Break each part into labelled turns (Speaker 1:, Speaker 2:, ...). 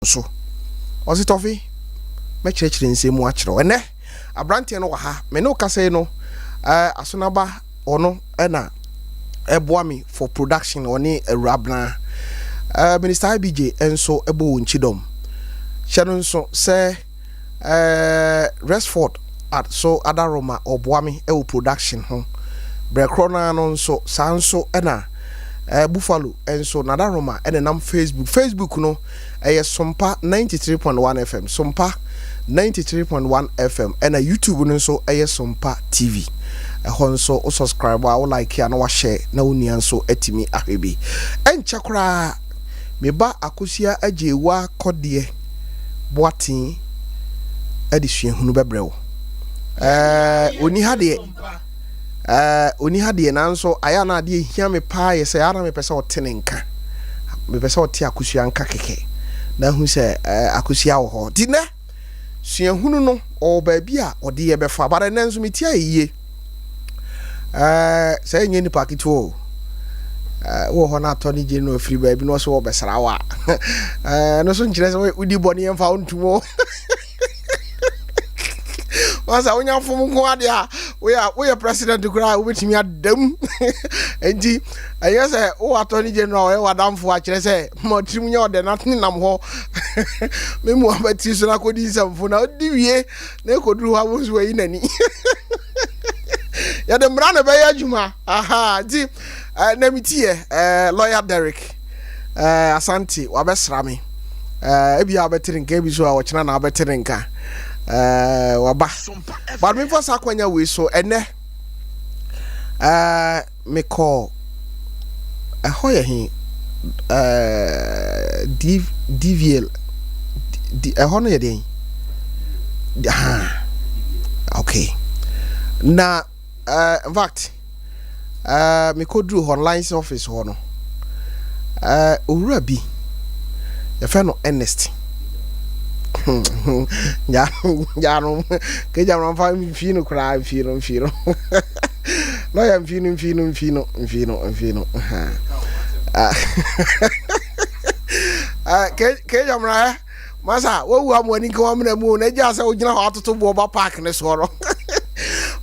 Speaker 1: so osi Tofi me chire nsemu akire ene abrante no ha me no kase no asonaba ono na eboami for production oni Rabna Minister IBJ enso ebo wonchidom Shanon so say Resford at so Adaroma oboami e production ho Brekrona no so sanso na Buffalo enso Nadaroma nam Facebook no Sompa 93.1 FM Sompa 93.1 FM and YouTube no so Sompa TV so o subscribe o like ya na wa share na unia so etimi ahwebi enchakra me ba akosia ajewa kodie boatin adisue hunu bebrewo oni hade nanso aya na ade hia me pa ye se ara me pese otenenka me pese ote akosia nka keke na hu se akosia wo ho di ne sue hunu no o ba bia ode ye befa bare nanso metia yiye say nyeni packet wo ho na atoni je no free ba bi no so wo besra wa no so nkire se udi boni emfa ontumo wasa onya fom ko ade a we president kura obetimi adam enti ayese wo atoni je no we wadamfo a kire se motrim nya ode na tinam ho memu abati so na kodi samfo na odi wie na ekoduru ha wo so yi nani ya de mra na be ya juma aha di na mitie lawyer Derek asante wa besra me ebi abetirinka ebi so a wo kina na abetirinka waba but me first akwanya we so ene me call hoye hin DVL hono ye den okay na in fact me could do online office hono owura bi ye fe no Ernest ya no ke jamra fa mfino kra mfino no ya mfino ke jamra masa wo wu amoni ko amna mu na ja sa ogina ho atoto bo ba park ne so ro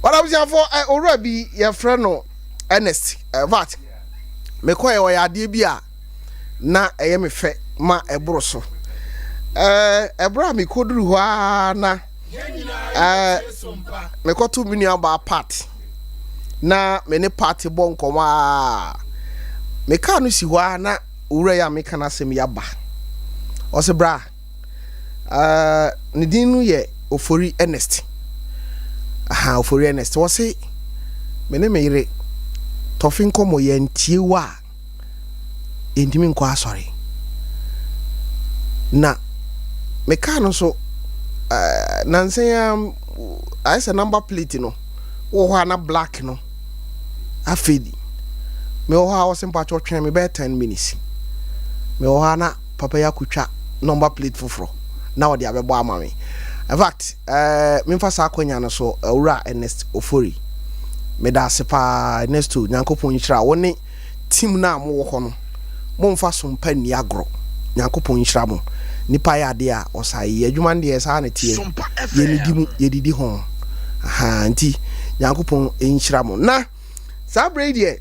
Speaker 1: what am say for owura bi ye friend no Ernest vat me ko ye ade bi a na eye me fe ma ebro so Abraham koduru ho na me ko 2 million ba part na me ne party bon koma me ka no si ho na owura ya me kana sem ya ba o se bra ne din no ye Ofori Ernest aha Ofori Ernest wo se me ne me yire Tofi nkomo ye ntie wa endimi nko asori na me ka no so nansen I say number plate no wo ho na black no afedi me wo ha wo simpa twetwen me be 10 minutes me wo ha na papa ya kutwa number plate foforo na wo de abebo ama me in fact me fa sa akonya no so owura Ernest Ofori me da sepa next to nyankopon nhira wo ne team na mo wo ho no mo mfa so mpa ni agro nyankopon nhira mo nipa ya de a osayi adwuma de esa na tie yedidi ho aha nti nyankopon enhyira mo na sabre de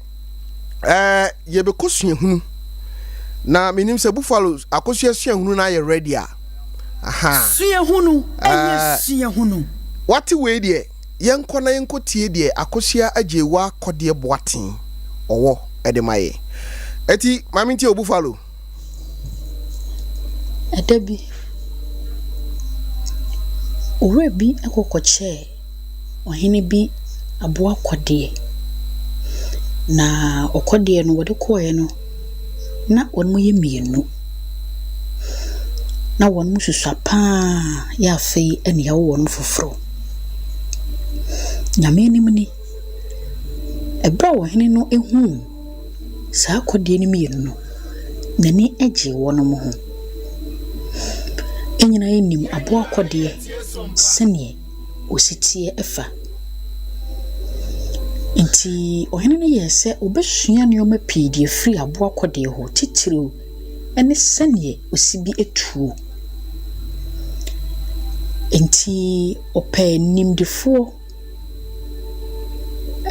Speaker 1: ye be kosua hunu na menim se Buffalo akosua sua hunu na ye ready a aha sua hunu enye sua hunu what we de yenko na yenko tie de akosua ajewa kode boaten owo edemaye eti mami ntie Buffalo Adabi Orebi akokoche ohene bi aboa kwade na okwade no wode koye no na wonmo ye mienu na wonmo susua pa ya fei ene ya won foforo na Menim ni ebra ohene no ehu saa kwade ni mienu no nani eje wono ho enyina enim aboa kwade sene ositie efa nti ohene ne yese obesua ne oma pidi free aboa kwade ho titiriw ene sene osibi etuo
Speaker 2: enti ope nimdefo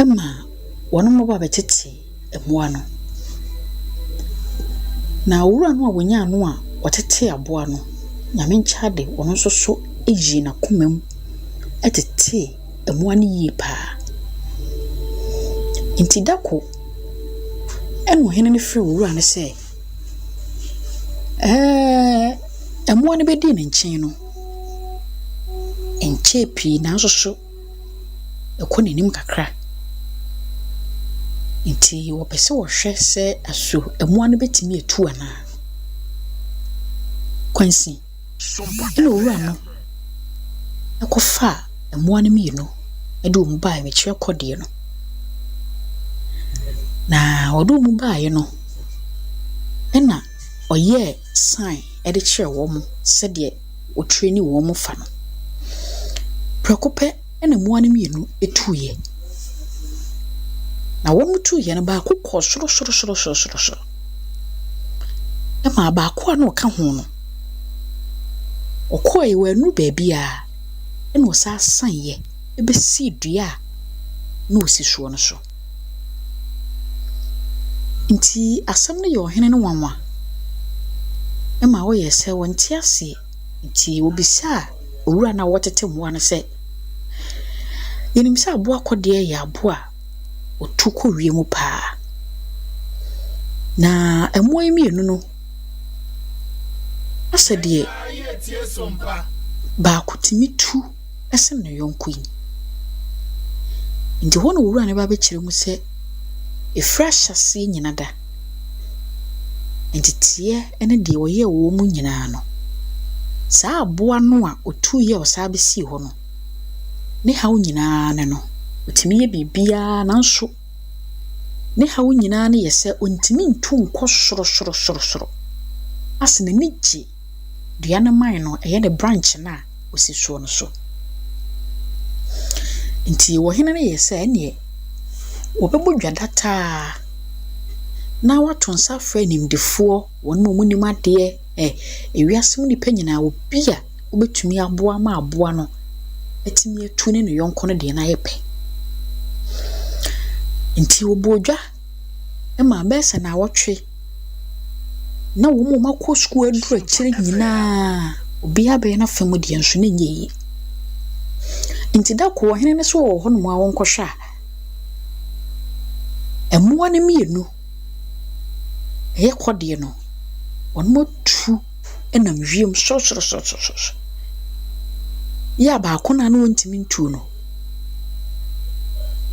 Speaker 2: ema wono mo ba betete emoa no na wura no a wonya no a watete aboa no nyame nchade wono so so eji na komam etete emoa no yi pa enti dako eno hene ne firi wura ne se emoa no bedi ne nchen no enche pi na so so ekɔ Menim kakra nti wo pese wo hwɛ se aso emoa no betimi etu ana kwansi Sompa eno wura no ekɔfa emoa no mienu ede wo mbae me kyerɛ kɔde no na odo mu bae no ena ɔyɛ sign ede kyerɛ wo mo se de wo training wo mo fa no prekope ena emoa no mienu etuye na wo mutuye na ba kokɔ soro ema ba ko na ɔka ho no ɔkɔe wanu baabia ena ɔsa sanye ebesi dua na osi so no so nti asɛm no yɛ ɔhene no wanwa ema wo yɛ sɛ wonti ase nti obisa owura na wɔtete mmoa no sɛ yenim sɛ aboa kɔde yɛ aboa otu kɔ wie mu pa na emoa yi mienu no asɛdeɛ ba kutimi tu ɛsɛm no yɔnko yi nti hɔ no owura ne ba bɛkyerɛ mu sɛ efra hyase nyina da nti tie ene de wɔyɛ wɔ mu nyina no saa aboa no a otu yɛ ɔsa bɛsi hɔ no ne hawo nyina ne no otimi yɛ bibia nanso ne hawo nyina ne yɛ sɛ ontimi ntu nkɔ soro ase na nigye dua ne man no ɛyɛ ne branch na osi so no so nti wo hene ne yɛ sɛ ɛne wɔbɛbɔ dwadata na wato nsa fra nimdefoɔ wɔn mu nim adeɛ ewiasem nipa nyina obi a obetumi aboa ma aboa no etimi etu ne no yɔnko no de na yɛpɛ nti wobodwa ema bɛsɛ na wɔtwe na wo mu makɔ school aduru akyire nyina obi abɛ na fam de nso ne nyeyi nti da ko hene ne so wɔ hɔ no mu a wɔnkɔhwɛ a emoa ne mienu ɛyɛ kɔde no wɔn tu enam wiem so ya ba ko na no ntimi ntu no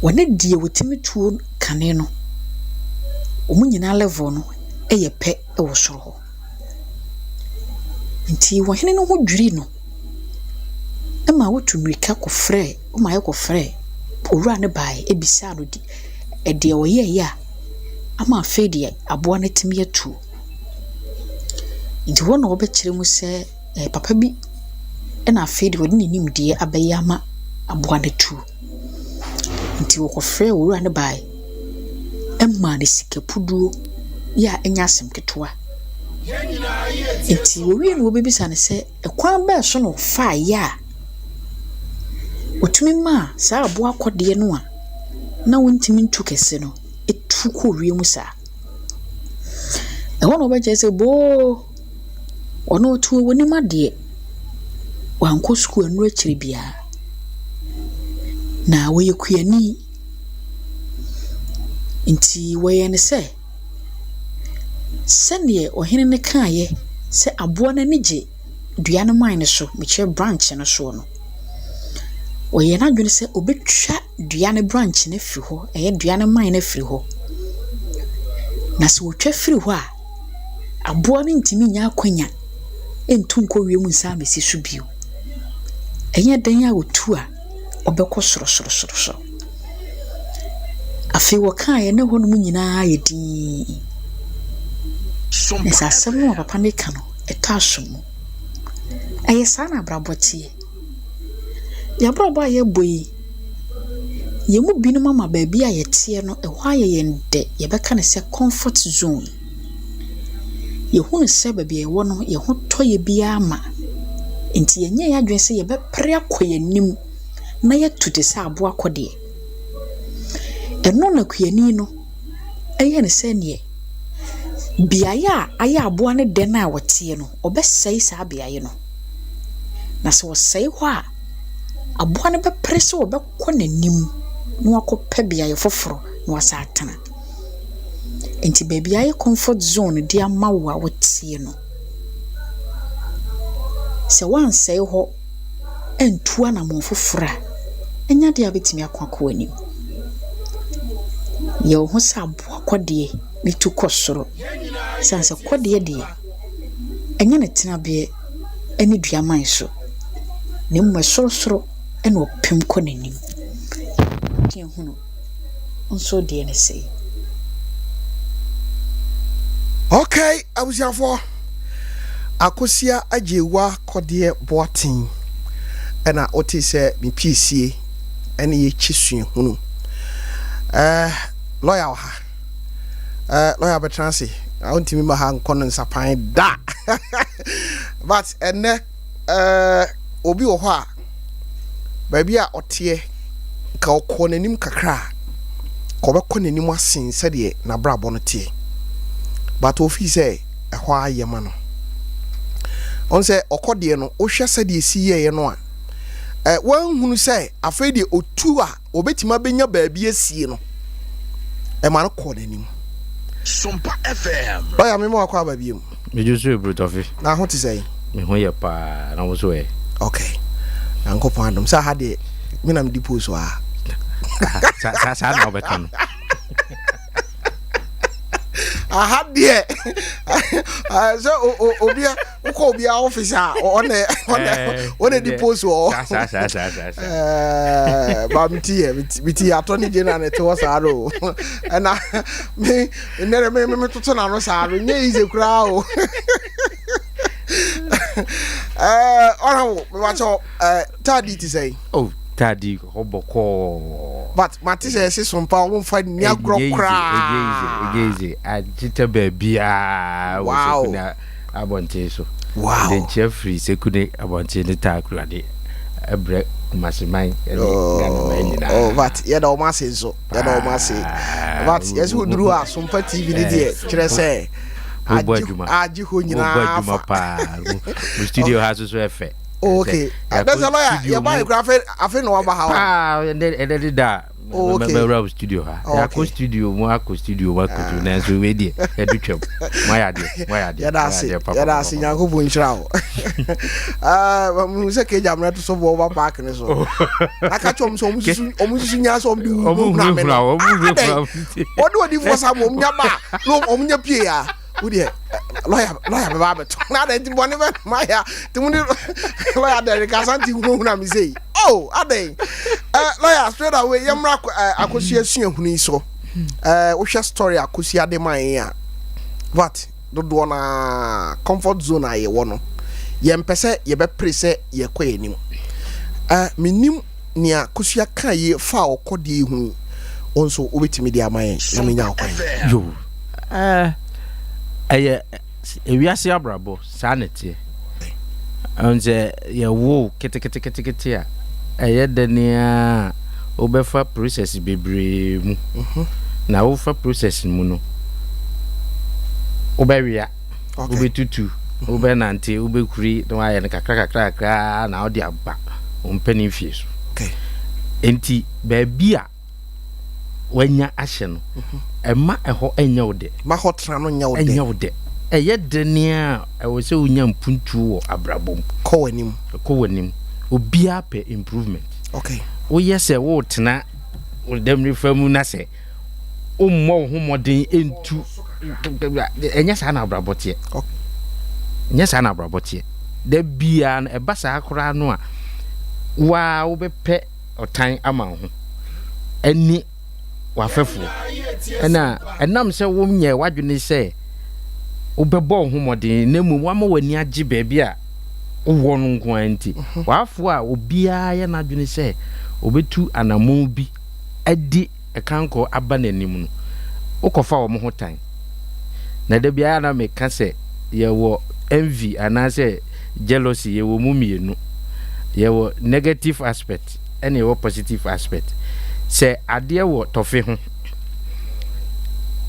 Speaker 2: wɔne die wotimi tu kane no omu nyina level no ɛyɛ pɛ ɛwɔ soro hɔ nti wɔhene no ho dwiri no ema wotu mirika kɔfrɛ ɔma yɛ kɔfrɛ owura ne bae ebisa no di ɛde ɔyɛ ya ama afei de aboa no timi atu nti wɔ na wɔbɛkyerɛ mu sɛ papa bi ɛna afei de wɔde ne nimdeɛ abɛyɛ ama aboa no tu nti wɔkɔfrɛ owura ne bae ema ne sikapuduo ya enya asem ketewa nti wowie no wɔbɛbisa ne sɛ ɛkwan bɛɛ so no fa ya otumi ma saa aboa kɔde no a na wontimi ntu kɛse no etu kɔ wie mu saa ɛhɔ no wɔbɛkyerɛ sɛ boo ɔno otu woni madeɛ wankɔ school anu akyiri bia na wɔyɛ kuani nti wɔyɛ ne sɛ sɛneɛ ɔhene ne kaayɛ sɛ aboa no nigye dua no man ne so mekyerɛ branch no so no wɔyɛ na dwene sɛ obetwa dua no branch no firi hɔ ɛyɛ dua no man no firi hɔ na sɛ wotwa firi hɔ a aboa no ntimi nya akwanya entu nkɔ wie mu nsa amesi so bio ɛyɛ dan a wotu a ɔbɛkɔ soro afei wɔkaayɛ ne hɔ no mu nyinaa yɛ din nsa asɛm no papa ne ka no ɛtɔ asom mu ɛyɛ saa na abrabɔtie yɛbrabɔ a yɛbɔ yi yɛmu binom ama baabi a yɛteɛ no ɛhɔ ayɛ yɛn dɛ yɛbɛka ne sɛ comfort zone. Yɛhunu sɛ baabi ɛwɔ no yɛho tɔ yɛ bia ama Enti yenye ya adwen se ye bepre akoyanim na yetu de sa abo akode. Eno na kuyani no eye ne se ne biaya aya abo ne den a wote no obesai sa biaye no. Na se wosai ho a abo ne bepre se obekọ nanim na akopɛ biaye foforo na wasa atana. Enti biaye comfort zone dia ama wo a wote no. Se wan sei ho entua na mo fofora enya dia betimi akwa anim ye ho sa abo akode ni tu kosoro sanse kode de enya ne tena be eni duaman so ne mo sorosoro ena opem kɔ nanim tie hunu onso de ne sei.
Speaker 1: Okay, abusiafo akosia ajewa kode boatin ena oti se mi piesie ene ye chisue hunu lawyer ha lawyer betransi I want me ha nkono nsapan da but ene obi wo ho a baabi a otie ka okọ nanim kakra ko be kọ nanim asen se de na brabo no tie but ofi se ho ayema no on se okode no o hwe se de si ye no a wan hunu se afei de otu a obetima benya baabi asie no e ma no kọ nanim
Speaker 3: Sompa FM.
Speaker 1: Oya me mo akwa baabi mu
Speaker 4: me josu bro Tofi
Speaker 1: na ho ti sei
Speaker 4: me ho ye pa na wo so e
Speaker 1: okay anko pandom sa ha de me nam di poso a
Speaker 4: sa na obeton
Speaker 1: aha de so obia uko obia office a one di poso
Speaker 4: sa
Speaker 1: ba miti attorney general ne to sa ro na me to na no sa ro nye ize kura o me watch tadi ti say
Speaker 4: oh tadi hoboko
Speaker 1: but mati say Sompa won fa ni agro kra
Speaker 4: egeze ajita babia
Speaker 1: wow
Speaker 4: na abonte so
Speaker 1: wow
Speaker 4: den Jeffrey sekune abonte ne takura de ebre masiman ele
Speaker 1: oh but ya da o ma say so ya da o ma say but yes who duru a Sompa TV ni de kire say aji ho nyina
Speaker 4: pa studio has so efe
Speaker 1: okay that's a lawyer ya buy graphic afi no ba ha
Speaker 4: and then da me studio ha ya ko studio mo akọ studio wa ko na so we die e du twem mo ya de
Speaker 1: ya da se nyanko bo nchira o mu se ke jamna to so bo ba park ne so aka chom so mu susu nya so bi na me o di for sam nya ba no nya pie ya Udia lawyer be ba beto na da nti bone be maya timuni lawyer there kasanti hu na me say oh adai lawyer straight away yamra akosia suahunu so wo hwe story akosia de man ya what do na comfort zone aye wo no ye mpese ye be prese ye kwayenim menim ni akosia kan ye fa okode hu onso obetimi de aman na menya okwan
Speaker 4: yo eye ewiase abrabo sanete onje ye wo kete a eye denia obefa process bebre mu na wo fa process mu no obewia obetutu obenante obekuri no aye ne kakra na odi aba ompani fie so
Speaker 1: okay
Speaker 4: enti baabia wanya ahye no ema eho enya wode
Speaker 1: ma hotra no nya wode
Speaker 4: eye denia ewo se unya mpuntu wo abrabom
Speaker 1: ko wanim obia pe improvement
Speaker 4: okay wo yese wo tena wo dem refamu na se o mo ho modern entu enya sa na abrabotie
Speaker 1: okay
Speaker 4: enya sa na abrabotie da bia na eba sa akora no a wa wo bepe otan ama ho ani wafefu ena enam se wo nye wadwene se obebo ho modern na mu wa ma wani age baabi a wo no nko anti wafo a obia ya na dwene se obetu anamon bi adi ekanko aba nanim no ukofa wo mo hotan na da bia na me ka se ye wo envy ana se jealousy ye wo mumienu ye wo negative aspect and ye wo positive aspect say ade wo tofe ho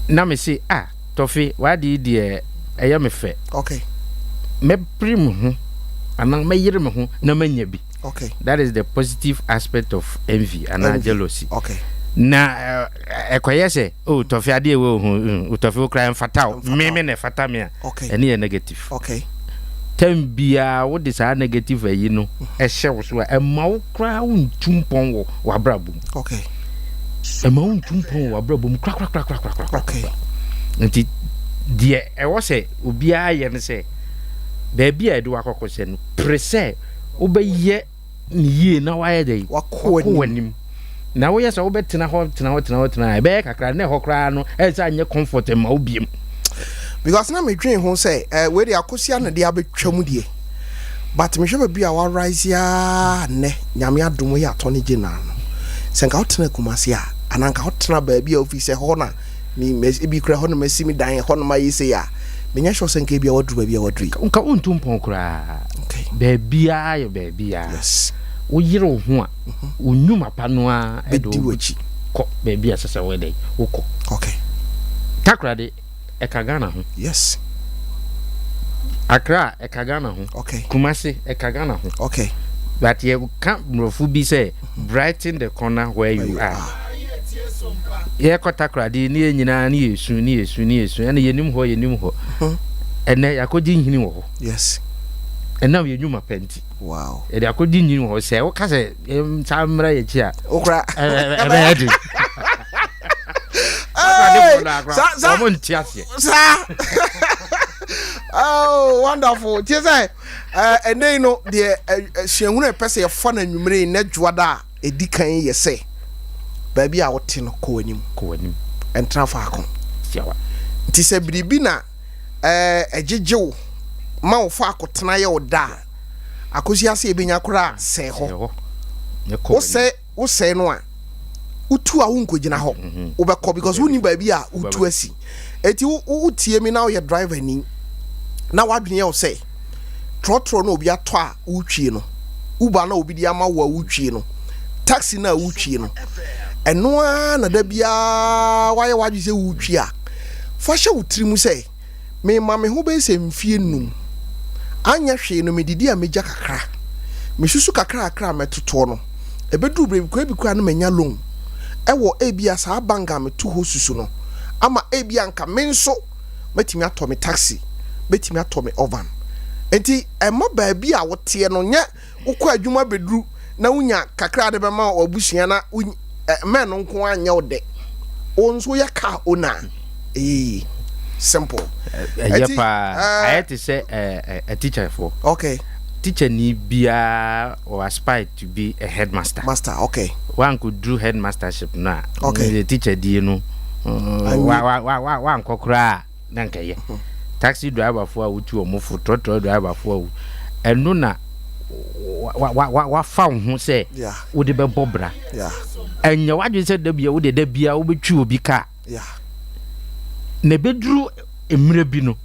Speaker 4: na me say tofe wadi de eye me fe
Speaker 1: okay
Speaker 4: me prim ho anan me yire me ho na manya bi
Speaker 1: okay
Speaker 4: that is the positive aspect of envy and jealousy
Speaker 1: okay
Speaker 4: na ekoye say tofe ade wo ho tofe wo kra mfata me ne fata me
Speaker 1: okay
Speaker 4: ene negative
Speaker 1: okay
Speaker 4: Tembia what is a negative you know a share so a mau crown tumpon wa brabum
Speaker 1: okay
Speaker 4: a mount tumpon wa brabum crack
Speaker 1: okay
Speaker 4: nti die e wo say obi aye ne say baby e do akokose no prese obeye ni ye na wa ye dey wakonim na wo yes obetena ho tena e be kakra na ho kra no e say anye comfort ma obiem
Speaker 1: because na me dwen ho say we dey akosia na dey abetwam die but me hwe ba wa rise ya ne nyame adom ya atone gina no senka hotena kumase a ananka hotena ba bia ofise ho na me bi kra ho na masimi dan ho na mayise ya me nya sho senka bia wadru ba bia wadru
Speaker 4: nka ontumpon kra
Speaker 1: okay
Speaker 4: ba bia yo ba bia
Speaker 1: yes
Speaker 4: wo yire ho a onyuma pa no a
Speaker 1: edo wachi
Speaker 4: ko ba bia sesa we dey wo ko
Speaker 1: okay
Speaker 4: takrade ekagana ho
Speaker 1: yes
Speaker 4: Accra ekagana ho
Speaker 1: okay
Speaker 4: Kumasi ekagana ho
Speaker 1: okay
Speaker 4: but you can't mrofu bi say brighten the corner where you are ye ko takrade ni nyina ni yesu ene yenim ho ene yakodi nhini wo
Speaker 1: yes
Speaker 4: ena ye nyuma penti
Speaker 1: wow
Speaker 4: e de akodi nhini wo say wo ka say samra ye chi a
Speaker 1: okra
Speaker 4: ebe edi
Speaker 1: oh wonderful tese and they know the shehunu pese ye fa na nwumre na dwoada edikan ye se baby a wote no ko anim entra fa akon
Speaker 4: siawa
Speaker 1: tise biribi na ejejew ma wo fa akotena ye oda akosi ase ebenya kora se ho wo se no a utu a wonkogina ho wobekọ because woni baby a utu asi eti utie mi na wo ye driver ni na wadwene ye wo say trotro na obi ato a utwie no uba na obi di ama wo utwie no taxi na utwie no eno a na da bia waye wadwe se utwie a fa hye wutiri mu say me ma me ho be se mfie num anya hwe no medidi a meja kakra me susu kakra metoto no ebedu bi kwa na manya loan ewo ebia sa banga me tu ho susu no ama ebia nka menso metimi ato me taxi betimi ato me ovan enti ema baabi a wote no nya ukọ adwuma bedru na unya kakra de bema obusua na men nko anya ode onso ya ka ona simple
Speaker 4: yepa I had to say a teacher for
Speaker 1: okay
Speaker 4: teacher ni bia or aspire to be a headmaster
Speaker 1: okay
Speaker 4: one could do headmastership na
Speaker 1: okay
Speaker 4: the teacher di no one kokra na nkaye taxi driver for utu omofu trotro driver for eno na wa fa ho say wo de be bobra enya wadwe say da bia wo de da bia wo betwi obi ka ne bedru emre bi no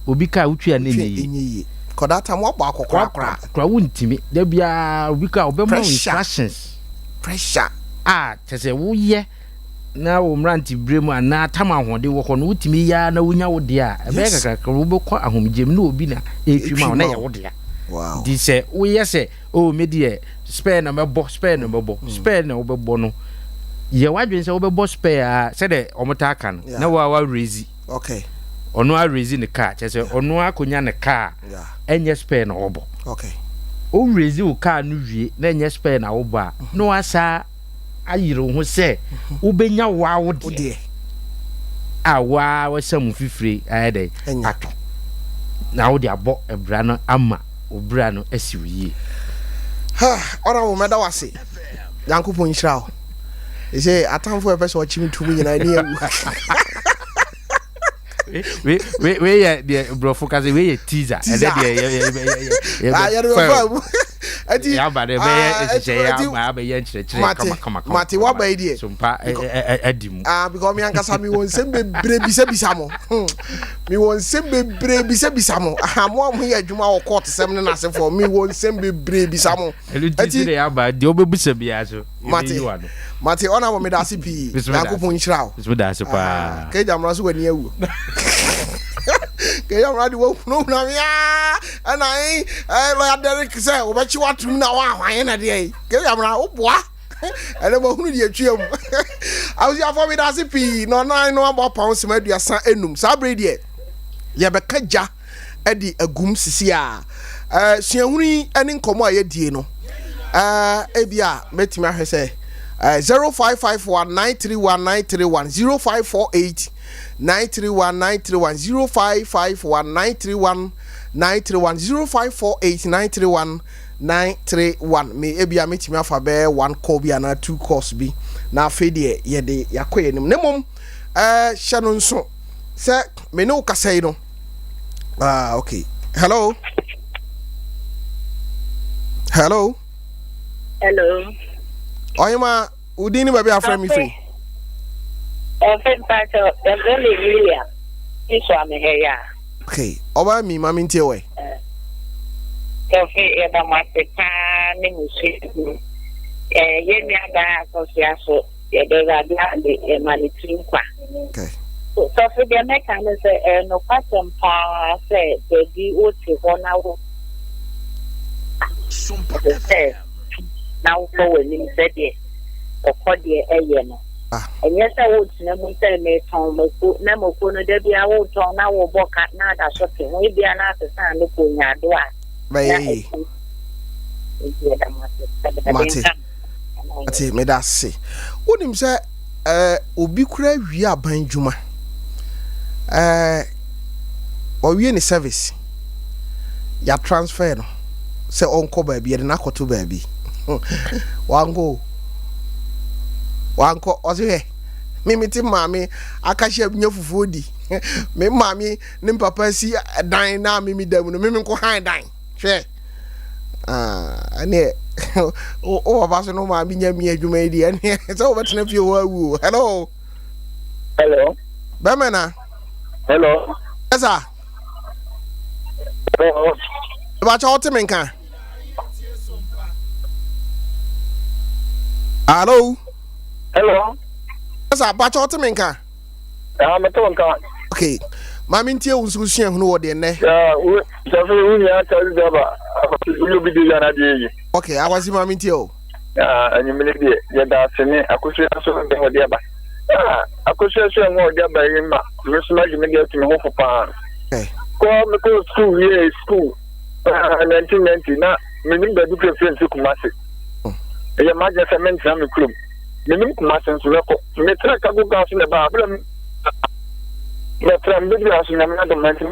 Speaker 4: obi ka wotwi ana ni
Speaker 1: kodata mo gba akokora
Speaker 4: kra wontimi da bia obi ka obemo instructions
Speaker 1: pressure
Speaker 4: tese wo ye na wo mranti bremu ana tama hode wo ko no wutimi ya na wonya wo de a ebe kakra wo be ko ahomjem na obi na etwima na ye wo de a
Speaker 1: wow
Speaker 4: di se wo ye se o me de spare na mebo spare na wo bebo no ye wadwen se wo bebo spare a se de omota kan na wa raise
Speaker 1: okay
Speaker 4: ono a raise ne car tese ono akonya ne car enye spare na wo bo
Speaker 1: okay
Speaker 4: o raise o car no wie na enye spare na wo bo a no asa ayiro ho se ubenya wawo de awa wasam fifire ayede ato na wo de abo ebra no ama obra no asiwie
Speaker 1: ora wo meda wase yankopon nhira o ese atamfo e pese o chimi tumu nyina ni ewu
Speaker 4: we ya de bro focus we ya teaser and then
Speaker 1: ati
Speaker 4: ya ba de be ya ba ye nkyerɛkyerɛ kama
Speaker 1: mate wa ba idie
Speaker 4: Sompa adim
Speaker 1: because me ankasa me won sem bebre bisa mo me won sem bebre bisa mo mo am ye adwuma wo court sem ne na sefo me won sem bebre bisa mo
Speaker 4: ati ya ba de obebisa bia so
Speaker 1: mate ona mo me da se pi yakopon nhyira wo
Speaker 4: so da se pa
Speaker 1: ke jamra so wani awu ke jamra di wo no na ya ana lo ya Derek say obechi watum na wa hwan na de ke jamra wo boa ene mo hunu de atwam awusi afọ mi da se pi no no abo pounds ma aduasa enum sa bre de ye be kaja edi agum sisi a suahuni ene nkomo a ye die no ebia metimi ahwe say 0551931931 0548931931 0548931931 me ebia metimi afa be one call bi na two calls bi na afede ye de yakoye nim nemom hye no nso se me no kasai no okay hello oyima udini baby afra mi free
Speaker 5: Pacho, really William. This one here.
Speaker 1: Okay, oba mi mami ntie we.
Speaker 5: Tofi eba mapepa ni musi. Ye ni ada asosiaso ye de radia de manitinkwa.
Speaker 1: Okay.
Speaker 5: Tofi de meka ne se no patem pa se de di oti hona wo.
Speaker 3: Sompa
Speaker 5: Na wo ko ni se de okode eye no. And yes, I would never say me Tom Nemoko no debia would turn now or book at night as shopping. We be an answer stand looking at door.
Speaker 1: Mate me da se wonim se obi kura wi aban djuma owie ni service ya transfer no se onko ba bi na koto ba bi wanko ozihe mimiti mami akashia bunya fufudi me mami ni papa si dan na mimi dam no mimi ko han dan hwe ane o ba so no mami nya mi adwuma idi ane so betena fie wo awu hello bamena
Speaker 6: hello
Speaker 1: esa
Speaker 6: hello
Speaker 1: ba cha otemenka hello Asa bacha otemenka.
Speaker 6: Metonka.
Speaker 1: Okay. Mami ntie unsusuan hunu wo de ne.
Speaker 6: So we ya tell daba. You be dey na dey.
Speaker 1: Okay, awasi mami ntie o.
Speaker 6: Anyimile dey ya da sene akosu aso de ho dey ba. Akosu aso ngo dey ba yima. Mesuma ji me dey tumi ho papa.
Speaker 1: Okay.
Speaker 6: Ko me ko school. 1990 na menim da du preference Kumasi. Ya maja cement na me club. Menim Kumasi nso leko. Me tra ka go gas na ba ablam. Me tra me bi aso na na do manti.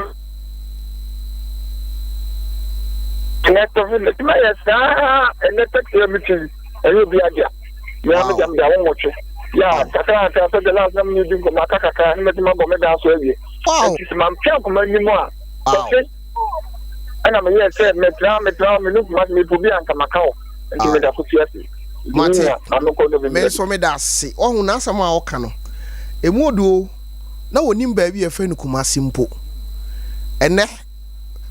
Speaker 6: Neto vile tuma ya saa neto kia miti ayo bi adia. Me am jam da won woche. Ya kaka ta de last na mi dingo makaka ni metima go me da so ewie.
Speaker 1: Wow.
Speaker 6: Ti mam tia ko mani mo a.
Speaker 1: Wow.
Speaker 6: Ana me ye se me tra me look mat me po bi anka makao. Nti me da so fiasi.
Speaker 1: Mate, me so me da se. Ohun na asam a oka no. Emu odo na wonim ba bi e fe no Kumasi mpo. Ene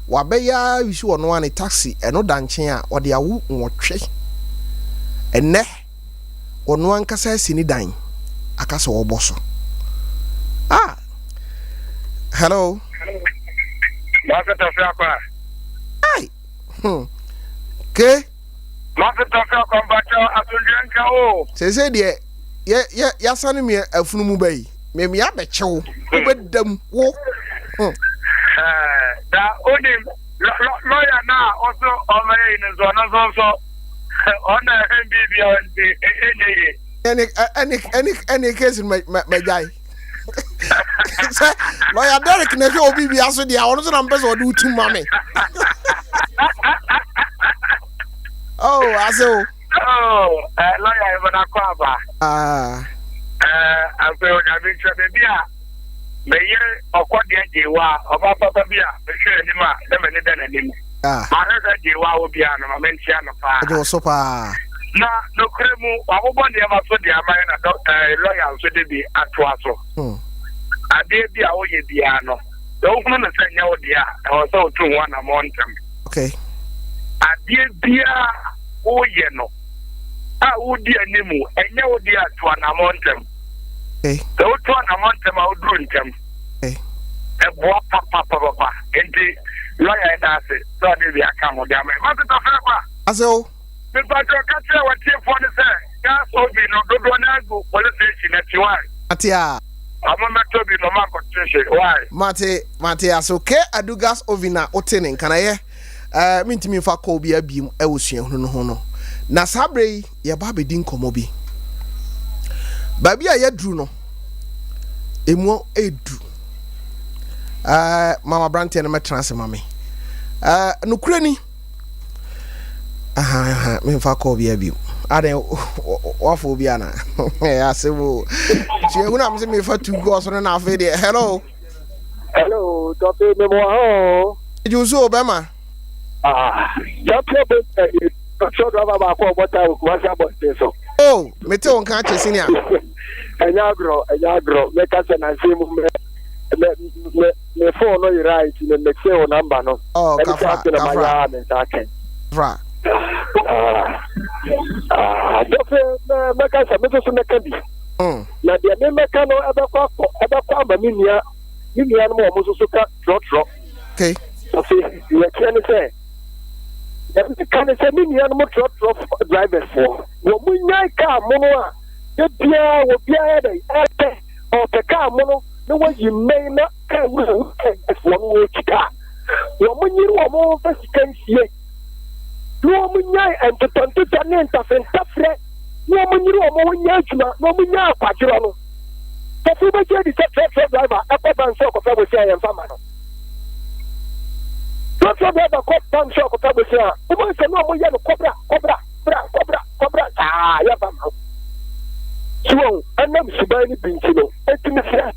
Speaker 1: wabeya wishi wono ane taxi eno danchen a ode awu nwotwe. Ene wono ankasa sini dan akasa oboso. Hello.
Speaker 6: Maka Tofiakwa.
Speaker 1: Ai. Ke?
Speaker 6: Maka Tofiakwa mbacho atunjenka o.
Speaker 1: Sese de ya sanu mi afunu mu bai. Me mi abechewo. Ubedam wo.
Speaker 6: Da onim lawyer na also omere in so ona MBB
Speaker 1: any case in my guy. Lawyer Derek na ko obi bia so dia ono so na mpese ode utu mame. Oh, aso.
Speaker 6: Lawyer Ivana Kwaba. Aso na bi chebe bia. Me ye okode ajewa oba papa bia be hwe ni ma na me ne da na nim.
Speaker 1: Ah.
Speaker 7: I heard that you are be an mention of
Speaker 1: Ajo so pa.
Speaker 7: na no kremu wabobɔ nneɛma so de ama na lawyer so de bi atoa so adeɛ bi a woyɛ biara no wohunu no sɛ nyɛ wo deɛ a ɛwɔ sɛ wotu ho anammɔ ntɛm
Speaker 1: Okay.
Speaker 7: adeɛ biara woyɛ no a wodi animu ɛnyɛ wo deɛ atu anammɔ ntɛm
Speaker 1: Okay.
Speaker 7: sɛ wotu anammɔ ntɛm a woduru ntɛm
Speaker 1: Okay.
Speaker 7: ɛboa papapapapa enti lawyer ɛda ase sɛ ɔde bi aka ho de ama mateta fɛ kwa
Speaker 1: Aso.
Speaker 7: Mipatro kache wa tiefo ni se gas obi no dodo na go police station ati why
Speaker 1: Atia.
Speaker 7: amama tobi no ma kotishe why
Speaker 1: Mate asoke adugas ovina otene nkanaye mintimi fa ko bi abiem ewosua hunu no ho no na sabre yi ye ba bedi nkomo bi babi a yadru no emu edu mama brante no metra se mame nukure ni me fa ko bi abiem ade wafo bi ana asebo che huna am se me fa tu go so na afa de hello
Speaker 6: Tope me mo
Speaker 1: Juso Obama.
Speaker 6: Tope be so driver ba ko bota ku wasa bot so.
Speaker 1: Oh, mete on kan chesi ni a.
Speaker 6: Enya agro me ka se na se mu me phone no right me me say o number no.
Speaker 1: Oh, kafa. Fra.
Speaker 6: Tope me ka se me so me ka bi. Na dia me ka no ebe kwa ba mi nia no mo so ka trot.
Speaker 1: Okay.
Speaker 6: So you can say can say me nia no trot drivers for. Wo munya ka mo no a de bia wo bia dey o te ka mo no no wa yi me na ka wo for no chika. Wo munyi wo mo fa sikan sie. No munya entotonto tane ntafre. No munyi wo mo nya adwuma no munya akwadro no. Tofu be je di truck driver akwa ban so ko fa bo sia yemfa ma no. Truck driver ko ban so ko fa bo sia. O mo se no mo ye no cobra. Ya ba ma. So, anam subai ni binti no. Etimi fra.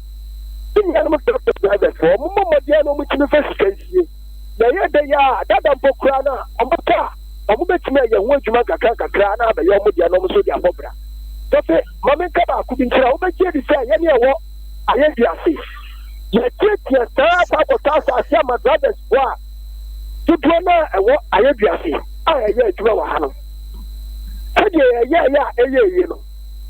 Speaker 6: Ni ya no truck driver for mo dia no mo timi fa sikansie. Na ye de ya dada mpokura na omoka. Omo betimi ye ho adwuma kakra na ba ye omo dia no mo so dia cobra. Tofe mama kaba ku bi ntira wo be je di say ye ne wo aye di ase ye tie ta kwa ta ase ma brothers wa to do na wo aye di ase aye ye adwuma wa ha no ye no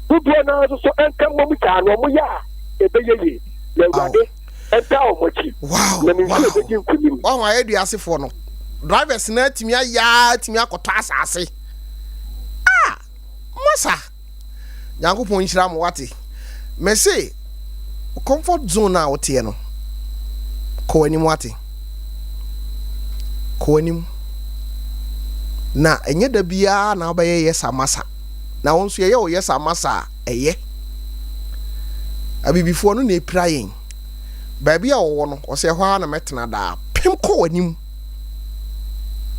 Speaker 6: to do na so enka mo mu ta no mo ya e be ye le wade enta o mo chi na mi se be di nkunim
Speaker 1: Wa aye di ase fo no drivers na timi aya timi akota asase masa Yankopon nhira mo wate me say comfort zone na wote no ko anim wate ko anim na enye da bia na obaye yesa masa na wonso ye o yesa masa eye abibifo no na epira yen ba bia wo no o se hwa na metena da pem ko anim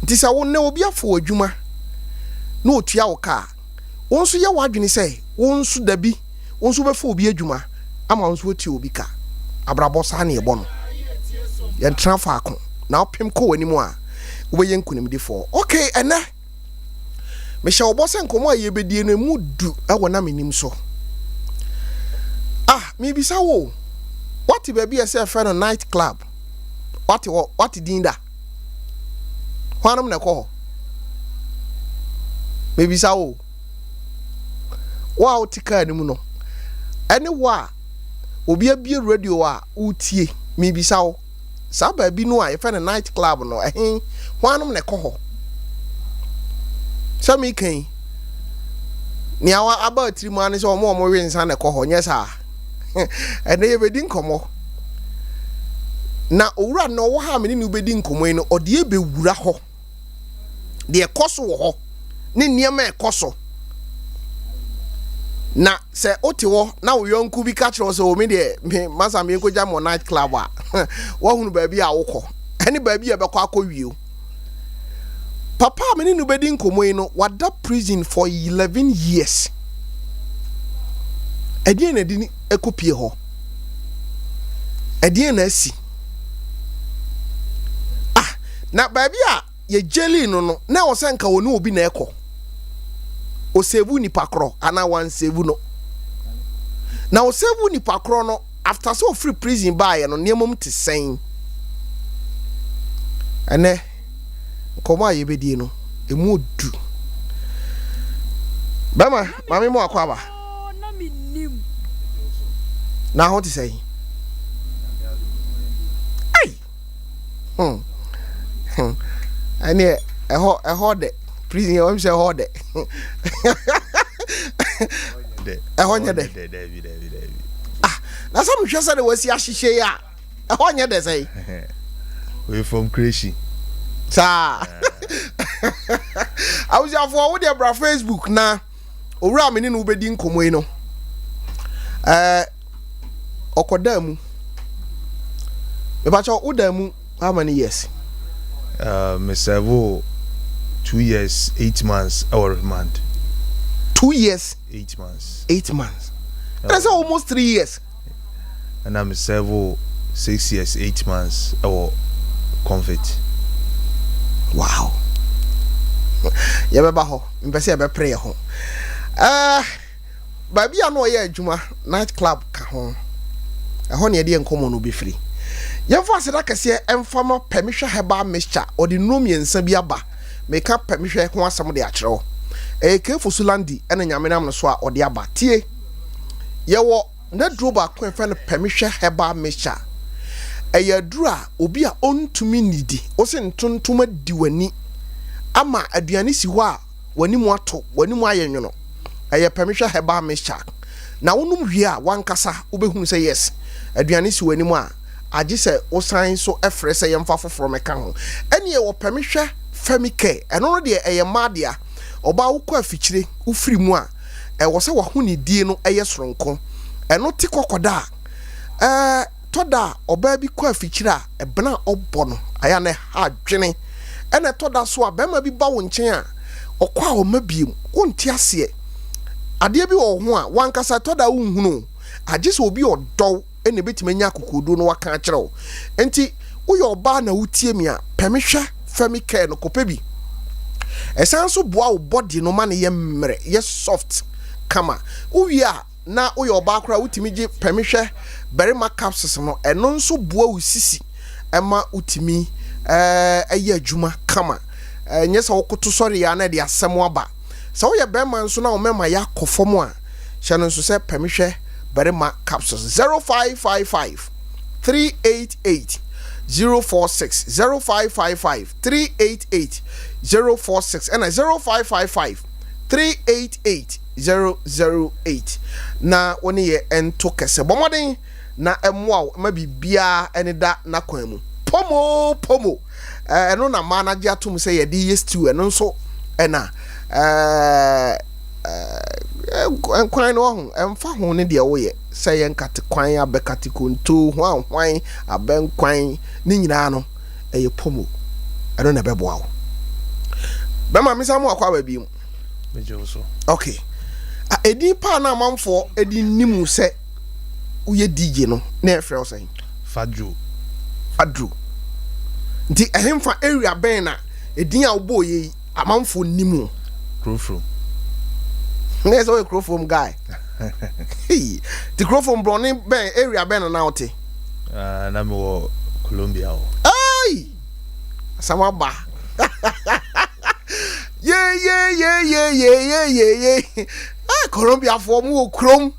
Speaker 1: ntisa wo ne obi afo adwuma na otua wo ka wonso ye wadwene say wonso dabi wonso befo obi adwuma ama wonso oti obi ka abrabo sa na ebo no ye ntra fa ako na opem ko wani mu a wo ye nkunimdi fo okay ena me sha obo se nkomo a ye bedie no mu du ewo na menim so me bisa wo what baby e say friend night club what dinda hwanam na ko me bisa wo wa utika ni mu no ene wa obi abie radio a utie mi bisa wo sa ba bi no a e fa na night club no hwanum ne ko ho so mi kan ni awa aba tirimu ani so mo we nsa ne ko ho nyesa ene ye bedi nkomo na owura no wo ha me ni bedi nkomo no ode e be wura ho de ekoso wo ho ni niam ekoso na se otiwo na wo yonku bi ka kire so me de masa me ko jam night club a wo hunu ba bi a wokọ ani ba bi e be kwa akọwie papa me ni no bedi nkomo no wada prison for 11 years edien na di ekopie ho edien na asi na ba bi a ye jelly no na wo senka wo ne obi na ekọ o sevu nipa kro ana wan sevu no na o sevu nipa kro no after so free prison buy no niemom te sen ene koma ye bedie no emu du bama mami mo akwa ba
Speaker 8: na Menim
Speaker 1: na ho te say ane eho de prison you say ho de eho nye de ah na some hwe say de wasi ahihye ya eho nye de say
Speaker 9: we from creation
Speaker 1: sa I was for wo de bra Facebook na owura me ni no bedi nkomo yi no okoda mu e ba cho udamu how many years
Speaker 9: Mr. 2 years 8 months our remand
Speaker 1: 2 years
Speaker 9: 8 months
Speaker 1: that's almost 3 years
Speaker 9: and I'm 6 years 8 months our comfort.
Speaker 1: Wow. Ya beba ho mpese ya be pray ho baby ano ye adwuma night club ka ho ho ne de enkomo no be free yemfa aseda kese emfama permission herbal mixture odi nom yensa bi aba meka permission ho asem de akere ke Sulandi ena nyamenam no so a odi aba tie yewo na droba ko enfa no permission herbal mixture eya dura obi a ontumi nidi o se ntontoma di wani ama aduane si ho a wani mu ato wani mu ayenwono eya permission herbal mixture na wonum hwie a wankasa obehunu se yes aduane si wani mu a agi se osan so efre se yemfa foforo meka ho ene ye wo permission femike eno no de eye madia oba wo kwa afikyire ufiri mu a wo se wo huni die no eye soronko eno ti kokoda toda oba bi kwa afikyire a ebena obo no aya ne ha dwene ene toda so a bema bi ba wo nchen a okwa o mabiem wonti ase ade bi wo ho a wankasa toda wo nhunu agi se obi odo ene betimanya kokodo no waka akyerew enti uyo oba na wutie mi a permission femike no kopebi esan so boa wo body no ma ne ye mmere ye soft kama uwi a na uyo oba akora wutimi gi permission berima capsules no eno nso boa wo sisi ema utimi eye adwuma kama nye se wokoto sori ya na de asem aba se wo ye berima nso na wo mema ya kofom a hye no nso se permission berima capsules 0555 388 046 0555 388 046 and 0555 388 008 na woni ye ento kese bomoden na emwa ma bibia ene da na kwan mu pomo eno na manager atum se ye di yes to eno nso ena kwan no ho emfa ho ne de wo ye se ye nkate kwan abekate konto hwan aben kwan ni nyina no eye pomo eno na bebo awo bema misa mu akwa ba bi mu
Speaker 9: mejo so
Speaker 1: okay edi pa na amanfo edi nimu se uye DJ no na efre o say
Speaker 9: fadru
Speaker 1: nti ehemfa area ben na edin a wo ye amanfo nimu
Speaker 9: crofrom
Speaker 1: there's always crofrom guy hey the crofrom brownie ben area ben na ote
Speaker 9: na me wo Colombia o
Speaker 1: ay sama ba yeah ah Colombia for mu okrom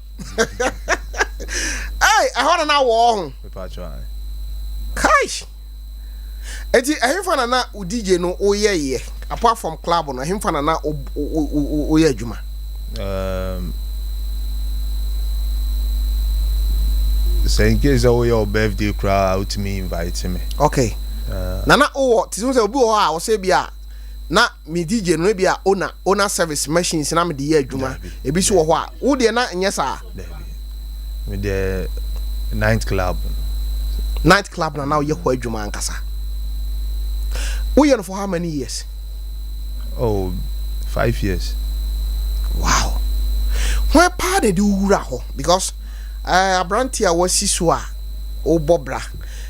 Speaker 1: ay I hold na wo ho
Speaker 9: pa cho ai
Speaker 1: kai eti ehemfa na u DJ no oyeye apart from club no ehemfa na oye adwuma
Speaker 9: so in case of your birthday crowd out me invite me
Speaker 1: okay nana o ti so say obi o ha o say bia na me DJ no bia owner service machines na me de ye adwuma e bi so wo ho a wo de na nye sa
Speaker 9: me de night club
Speaker 1: na now ye ho adwuma ankasa wo ye no for how many years?
Speaker 9: Oh, 5 years.
Speaker 1: Wow. Where part did you wura ho because abrantia wasi so a o bobra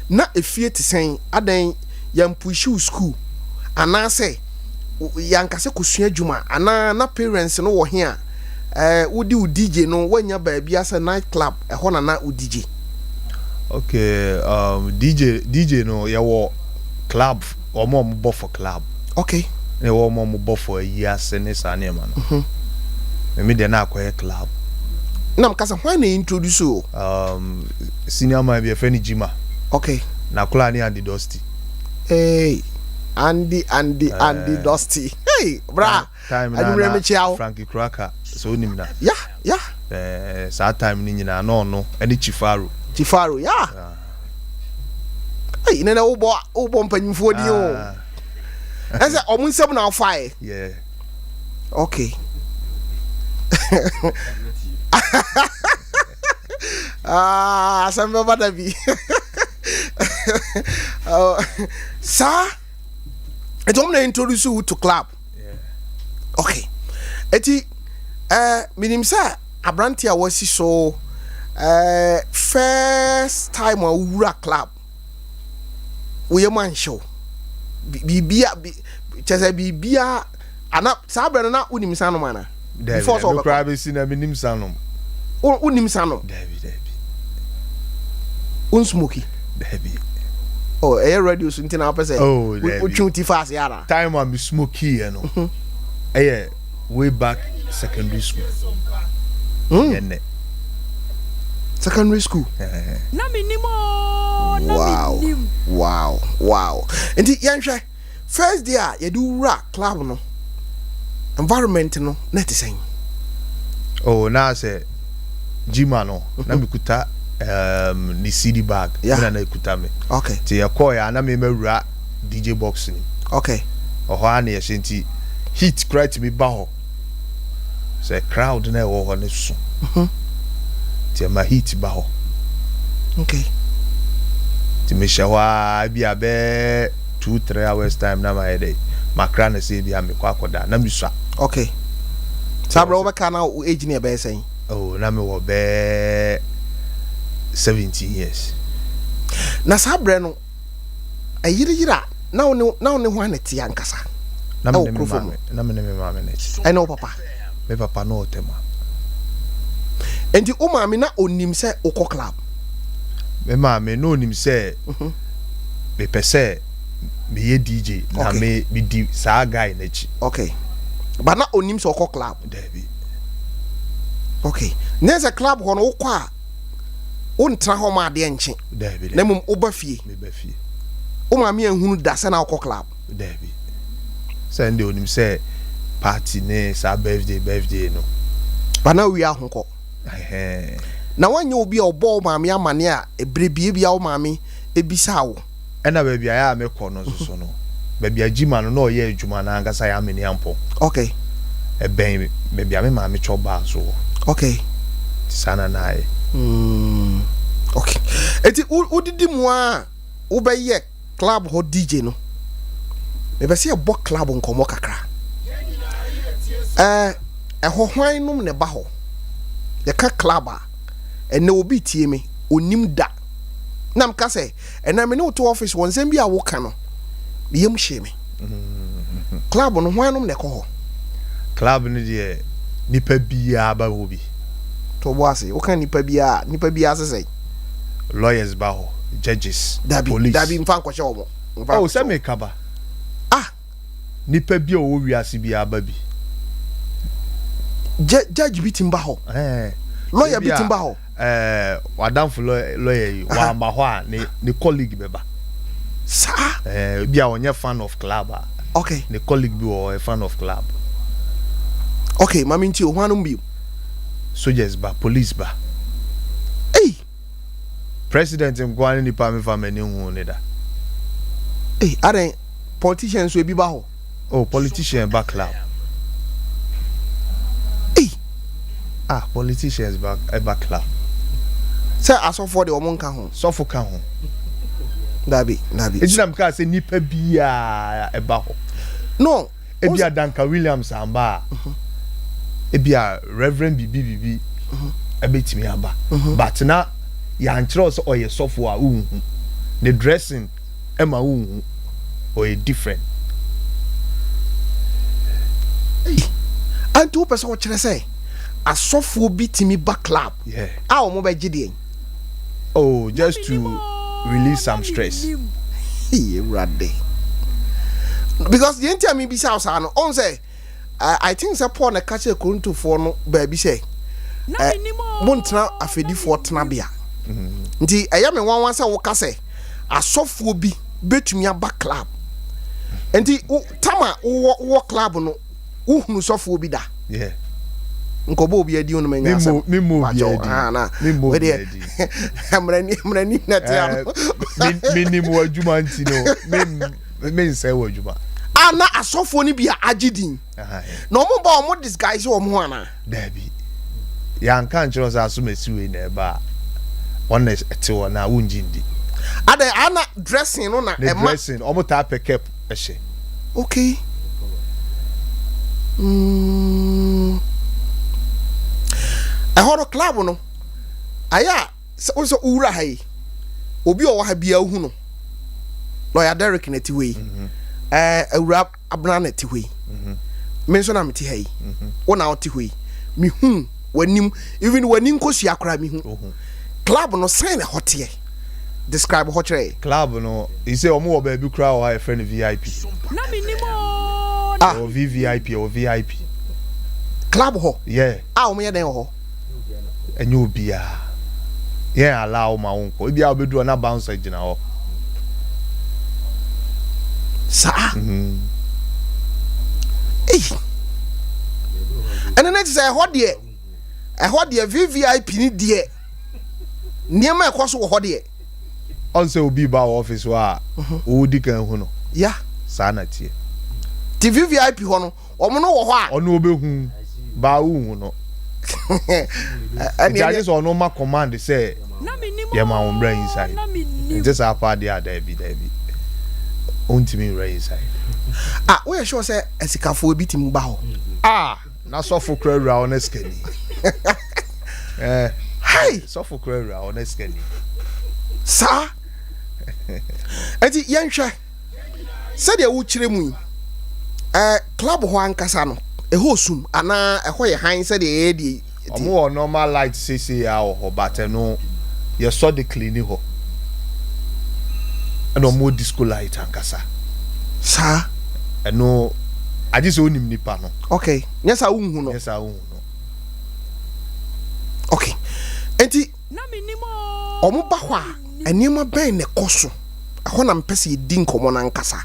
Speaker 1: na efie te sen adan yam push school ana say yankase kusua dwuma ana na parents no wo he a wodi u DJ no wanya ba bia say night club ho na u DJ.
Speaker 9: Okay, DJ no ya wo club or more bo for club.
Speaker 1: Okay.
Speaker 9: Ne wo more bo for years ne sa ne ma no. Me de na akwa club.
Speaker 1: Na mkasa why na introduce you?
Speaker 9: Senior man be friend Jima.
Speaker 1: Okay.
Speaker 9: Na kula ni Andy Dusty.
Speaker 1: Hey. Andy Dusty. Hey, bra.
Speaker 9: I
Speaker 1: remember Chiao.
Speaker 9: Frankie Cracker. So nim na.
Speaker 1: Yeah.
Speaker 9: Sa time ni nyina no. Any Chifaru,
Speaker 1: yeah. Hey, nena ubo mpanyimfo di o. Ese omunsem na afai.
Speaker 9: Yeah.
Speaker 1: Okay. Samba badabi. Sir, I don't want to introduce you to club.
Speaker 9: Yeah.
Speaker 1: Okay. Eti Menim sir abrantia wasi so first time a wura club. We man show. Bibia chese bibia ana sabra na unim sano mana.
Speaker 9: Before so crab is in Menim sano.
Speaker 1: Unim sano.
Speaker 9: David.
Speaker 1: Unsmoky.
Speaker 9: David.
Speaker 1: Oh, air radio so ntina pese.
Speaker 9: Oh,
Speaker 1: we tune fast yara.
Speaker 9: Time I be smoky, you know. Way back secondary school.
Speaker 1: Secondary school. Wow. And the first day you do rock club no. Environment no net is saying.
Speaker 9: Oh, now say Jima no. Na bikuta ni CD bag. Na ikuta me.
Speaker 1: Okay.
Speaker 9: Ti ya call ya na me mewura DJ box ni.
Speaker 1: Okay.
Speaker 9: Oho na ye senti heat cry to me ba ho. Say crowd na wo ho ne so. Ti ma heat ba ho.
Speaker 1: Okay.
Speaker 9: Ti me shawa bi abe 2-3 hours time na my day. Makra na say bi am kwa koda na mi swa.
Speaker 1: Okay. Sabra obeka na age ni be saying.
Speaker 9: Oh, na me wo be 17 years.
Speaker 1: Na sabra no ayira na one ho aneti ankasa.
Speaker 9: Na me mama net.
Speaker 1: I know papa.
Speaker 9: Me papa no tema.
Speaker 1: Enti o maami na onim se okọ club.
Speaker 9: Me maami no onim se me pese me ye DJ na me di sa guy na chi.
Speaker 1: Okay. But na onim se okọ club.
Speaker 9: David.
Speaker 1: Okay. Nese club ho no okọ a ontra ho ma de nche.
Speaker 9: David.
Speaker 1: Na mum oba fie.
Speaker 9: Me ba fie.
Speaker 1: O maami ehunu da se na okọ club.
Speaker 9: David. Send onim se party ne sa birthday no.
Speaker 1: But now we are honko. Na wanye obi obo maami amane a ebrebie bia o maami ebisa wo.
Speaker 9: Ena ba bia ya me kọ no so no. Ba bia Jima no na oye adwuma na angasa ya amene ampo.
Speaker 1: Okay.
Speaker 9: Ben ba bia me maami choba so.
Speaker 1: Okay.
Speaker 9: Sana na ai.
Speaker 1: Okay. Eti udidi mu a wo be ye club ho DJ no. Me be se e bo club nkomo kakra. Ho hwan num ne ba ho. Ye ka club a ene obi tie me onim da. Nam ka se ena me no to office won sem bia wo ka no. Yem hye me. Club no hwan num ne ko ho.
Speaker 9: Club ni de nipa bia ba wo bi.
Speaker 1: To boase wo kan nipa bia se
Speaker 9: Lawyers ba ho, judges,
Speaker 1: police. Dabi mfa kwahye wo.
Speaker 9: Oh, se me kaba. Nipa bia wo wiase bia ba bi.
Speaker 1: Judge bitimba ho. Lawyer bitimba ho.
Speaker 9: Wadamfo lawyer wa ma ho a ne colleague beba.
Speaker 1: Sa
Speaker 9: bia onye fan of club.
Speaker 1: Okay.
Speaker 9: Ne colleague bi o fan of club.
Speaker 1: Okay, mami nti o hwanum bi.
Speaker 9: Soldiers ba, police ba.
Speaker 1: Hey.
Speaker 9: President ngwani ni pa me fa mani hu ne da.
Speaker 1: Hey, are politicians we bi ba ho.
Speaker 9: Oh, politician ba club. Politicians back club.
Speaker 1: Say asofo de omo nka ho.
Speaker 9: Sofo ka ho.
Speaker 1: Dabi.
Speaker 9: Ejinam ka say nipa bia eba ho.
Speaker 1: No,
Speaker 9: ebia Danka Williams amba. Ebia Reverend Bibi ebetimi aba. But na ya nkyere so oye sofo a unhu. The dressing ema unhu or different.
Speaker 1: and two person what you say asofo bi timi ba club
Speaker 9: yeah
Speaker 1: a omo be gide
Speaker 9: oh just to release some stress
Speaker 1: hey rade because the entire me be say no on say I think say Paul na catch a Korinto for no baby say montna afedi for tena bia nti eya me wan say wo ka say asofo bi betumi aba club nti tama wo club no wo hunu sofo bi da
Speaker 9: yeah
Speaker 1: nkobo obi adi onu manya asem
Speaker 9: mimo bi adi
Speaker 1: na
Speaker 9: mimo bi adi
Speaker 1: amrani na tia
Speaker 9: Menim wadwuma nti no men say wadwuma
Speaker 1: ana asofo ni bia agidin na omo ba omo disguise omo ana
Speaker 9: dabi ya nka nchiro sa aso mesiwe na eba honest ete na wunjindi
Speaker 1: ada ana dressing no na
Speaker 9: ema dressing omo ta pick up ehye
Speaker 1: okay a horo club no aya so ura hai obi o wa ha bia hu no lawyer Derek na ti we ura abna na ti we me so na me ti hai wona o ti we me hu wanim even wanim kosi akra me hu club no sign hotie describe hotere
Speaker 9: club no he say omo wo ba bi kra o ha friend VIP
Speaker 2: na minimo
Speaker 9: o VVIP o VIP
Speaker 1: club ho
Speaker 9: yeah
Speaker 1: omo ye den ho
Speaker 9: enye obia yeah allow ma wonko bia obedu na bounce gina ho
Speaker 1: sa and then say ho de VVIP ni de niam ekoso ho de
Speaker 9: on say obi ba office wa o di kan hu no
Speaker 1: ya
Speaker 9: sa na tie
Speaker 1: ti VVIP ho no omo no wo ho a
Speaker 9: ono obehu ba hu no and I just on my command say yeah my own brain inside just a part there David ontimi brain inside
Speaker 1: we sure say esikafo bi tim ba ho
Speaker 9: na so for kra on skani
Speaker 1: hey
Speaker 9: so for kra on skani
Speaker 1: sa enti yenhwe said ya wo kire mu club ho ankasa no ehosum ana eho ye han said ye di
Speaker 9: omo normal light say ya ho but no ye saw the clean ho and omo disco light ankasa
Speaker 1: sa
Speaker 9: no I just onim nipa no
Speaker 1: okay yes I unhu no okay enti na minimo omo ba ho a enima ben ne koso ho na mpese di nkomo na nkasa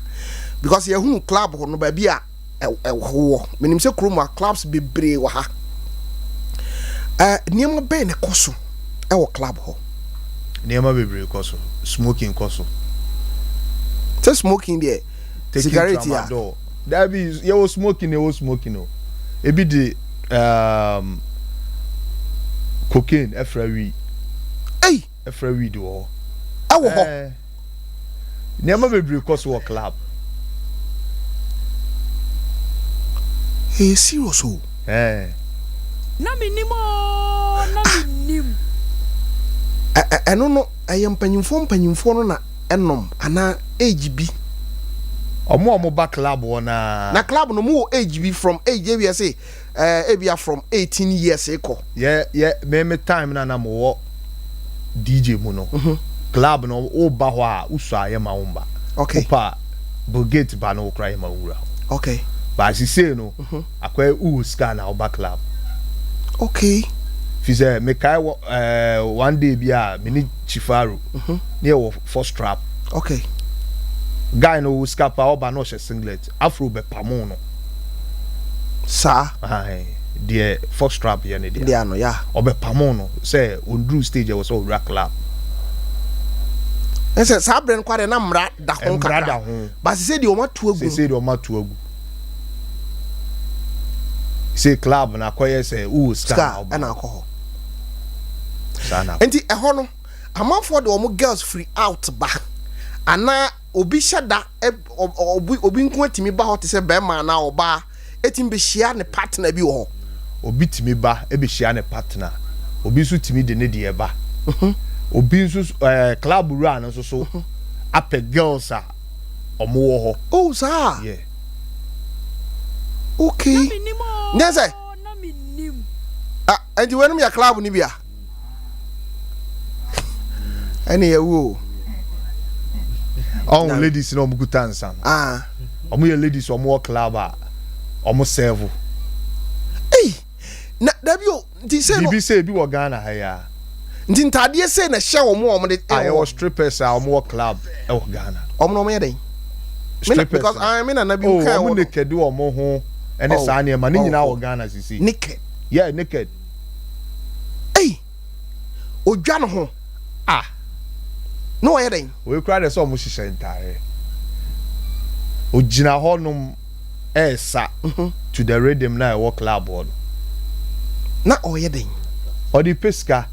Speaker 1: because ye hunu club ho no ba bia ho menim se kroma clubs bebre wa ha niam ben ne koso wo club ho
Speaker 9: niam bebre koso smoking koso
Speaker 1: te smoking there cigarette ya
Speaker 9: that be you was smoking no e be the cocaine efrawi efrawi do
Speaker 1: awo ho
Speaker 9: niam bebre koso wo club
Speaker 1: serious o
Speaker 2: na minim
Speaker 1: eno no ayem panyimfo no na enom ana age bi
Speaker 9: omo ba club wona
Speaker 1: na club no mo age bi from age we say ebia from 18 years eko
Speaker 9: yeah me time na mo DJ mu no club no o ba ho a usu aye ma womba
Speaker 1: okay
Speaker 9: pa bugate ba no kra ma wura
Speaker 1: okay
Speaker 9: ba si say no akwa u scan na oba club
Speaker 1: okay
Speaker 9: fi say me kai one day bia me ni chifaru near first trap
Speaker 1: okay
Speaker 9: guy no scapa oba no she singlet afro be pamo no
Speaker 1: sa
Speaker 9: the first trap ye ne
Speaker 1: dia no ya
Speaker 9: obe pamo no say on drew stage was all rack club
Speaker 1: ese sa brand kware na mra da ho kaka ba se di o matu agu
Speaker 9: se di o matu agu say club na koye say ska
Speaker 1: na alcohol
Speaker 9: sana
Speaker 1: enti eho no amafo de o girls free out ba ana obi shada obi nko atimi ba hot say be ma na oba etim be share ne partner bi wo
Speaker 9: obi timi ba e be share ne partner obi su timi de ne de ba obi su club run so up girls a omo wo ho
Speaker 1: oh sa
Speaker 9: yeah
Speaker 1: okay nese and you went me a club nibia. Any woo.
Speaker 9: Oh, ladies no good answer. Omo ladies or more club almost serve.
Speaker 1: Hey, na dabio, di say no.
Speaker 9: Bibi say bi wo Ghana ha ya.
Speaker 1: Nti ntade say na hye wo mo de.
Speaker 9: I was strippers or more club e wo Ghana.
Speaker 1: Omo no me den. Because I mean na bi
Speaker 9: o
Speaker 1: kan
Speaker 9: wo naked wo mo ho ene sa na ma ni nyina wo Ghana sisi.
Speaker 1: Naked.
Speaker 9: Yeah, naked.
Speaker 1: Hey. Odwa no ho. No way den.
Speaker 9: We kra de so mo hihye ntare. Ogina ho nom esa to the rhythm na wo club on.
Speaker 1: Na oye den.
Speaker 9: Odi pesca.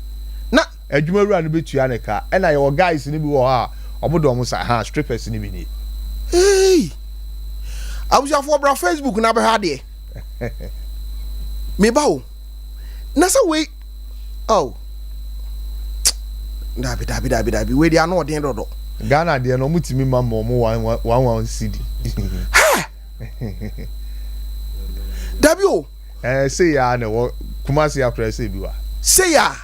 Speaker 9: Na adwuma wura no betua ne ka. E na your guys ni bi wo ha. Omodo mo sa ha strippers ni bi ni.
Speaker 1: Hey. Abuja for bra Facebook na be ha de. Me ba o. Na say we. Oh. Dabi. We dey no den dodo.
Speaker 9: Ghana de no mutimi ma mo 1 CD.
Speaker 1: Ha. Dabi o.
Speaker 9: Say ya na wo Kumasi akra say bi wa.
Speaker 1: Say ya.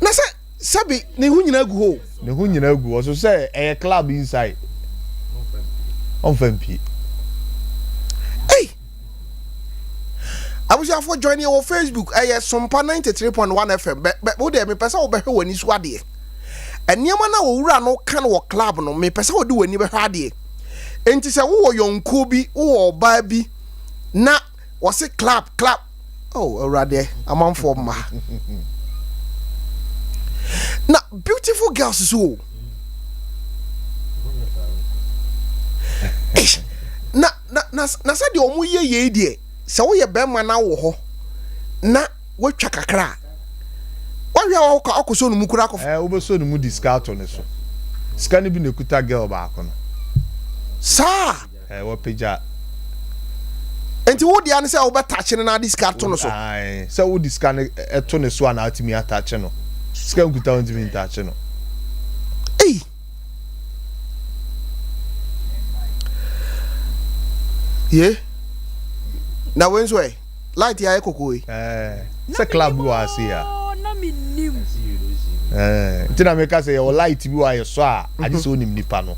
Speaker 1: Na say sabi ne hu nyina gu ho.
Speaker 9: Ne hu nyina gu. So say a club inside. On fampi.
Speaker 1: Hey. Abuja for joining our Facebook. Sompa 93.1 FM. But wo dey me pesa wo be hwe wani so ade. Eniema na wo wura no kan wo club no me pesa wo de wani be hwe ade. Enti se wo yonko bi, wo oba bi na wo se clap. Oh, already among for ma. Na beautiful girls so. Na say the omu ye die. Se wo ye be ma na wo ho. Na wo twa kakra. Wo hwe wo ka akoso no mukura akofo.
Speaker 9: Wo be so no mu discount on so. Scan bi na kuta girl ba akono.
Speaker 1: Sa.
Speaker 9: Wo peja.
Speaker 1: Enti wo dia ne say wo be touch na discount no so.
Speaker 9: Ai, say wo discount eto ne so na atimi attach no. Scan kuta on timi attach no.
Speaker 1: Hey. Yeah. Na wenso light ya ekokoi.
Speaker 9: Say club wa see ya. Na Menim. Ntina make say your light bi wa ye so a ade so onim nipa no.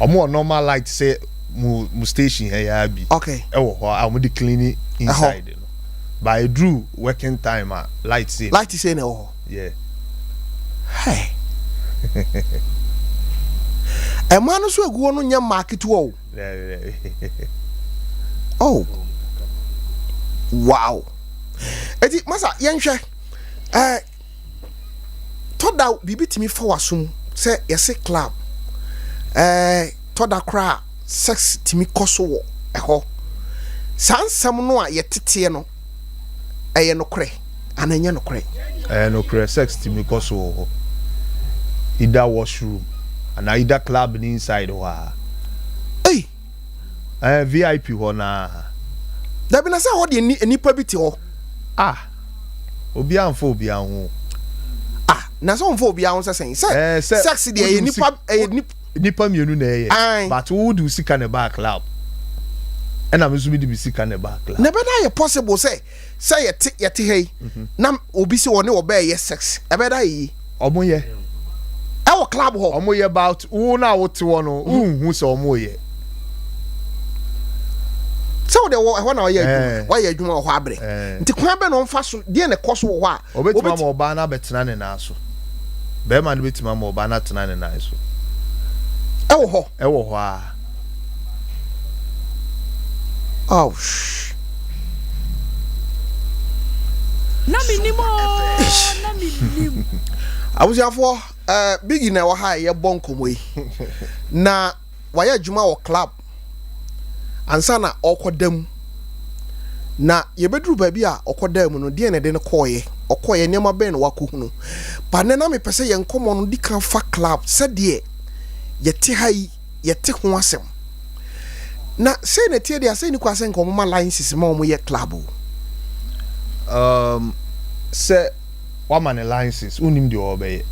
Speaker 9: Omo normal light say mu station here ya bi.
Speaker 1: Okay.
Speaker 9: E wo ho a mo de clean inside no. By drew working time light say.
Speaker 1: Light say na ho.
Speaker 9: Yeah.
Speaker 1: Hey. E man so aguo no nya market wo. Oh. Wow. Eti masa yenhwe toda bibitimi fa wasum se yese club toda kra sex timi koso wo eho sansam no a yetete no eye no kre ananya no kre
Speaker 9: no kre sex timi koso wo either washroom and either club inside wa VIP ho na
Speaker 1: da bi na say ho de nipa bi ti ho
Speaker 9: obi anfo obi anho
Speaker 1: na so onfo obi anho say sex de
Speaker 9: nipa mienu na eye but who do sika na back club and am so bi di sika na back club
Speaker 1: na be na ye possible say yete hey na obi se woni oba ye sex e be da yi
Speaker 9: omo ye
Speaker 1: e wo club ho
Speaker 9: omo ye about who na wote wo no hu se omo ye.
Speaker 1: So the one na ye adwuma ho abre nti kwan be no mfa so de ne koso ho a
Speaker 9: obetima ma oba na betena ne na so be ma no betima ma oba na tena ne na so
Speaker 1: e wo ho
Speaker 9: a
Speaker 1: oh
Speaker 2: na Menim
Speaker 1: abuziafo big na wo ha ye bonkomo yi na waya adwuma wo club ansa na okodam na yebeduru ba bi a okodam no de ne de ne okoye nema ben wakohunu ba ne na me pese ye nkomo no di kan fa club se de yete hai yete ho asem na se ne tie de ase ni kwase nkomo ma licenses ma omo ye club
Speaker 9: se wa man licenses unim de obeye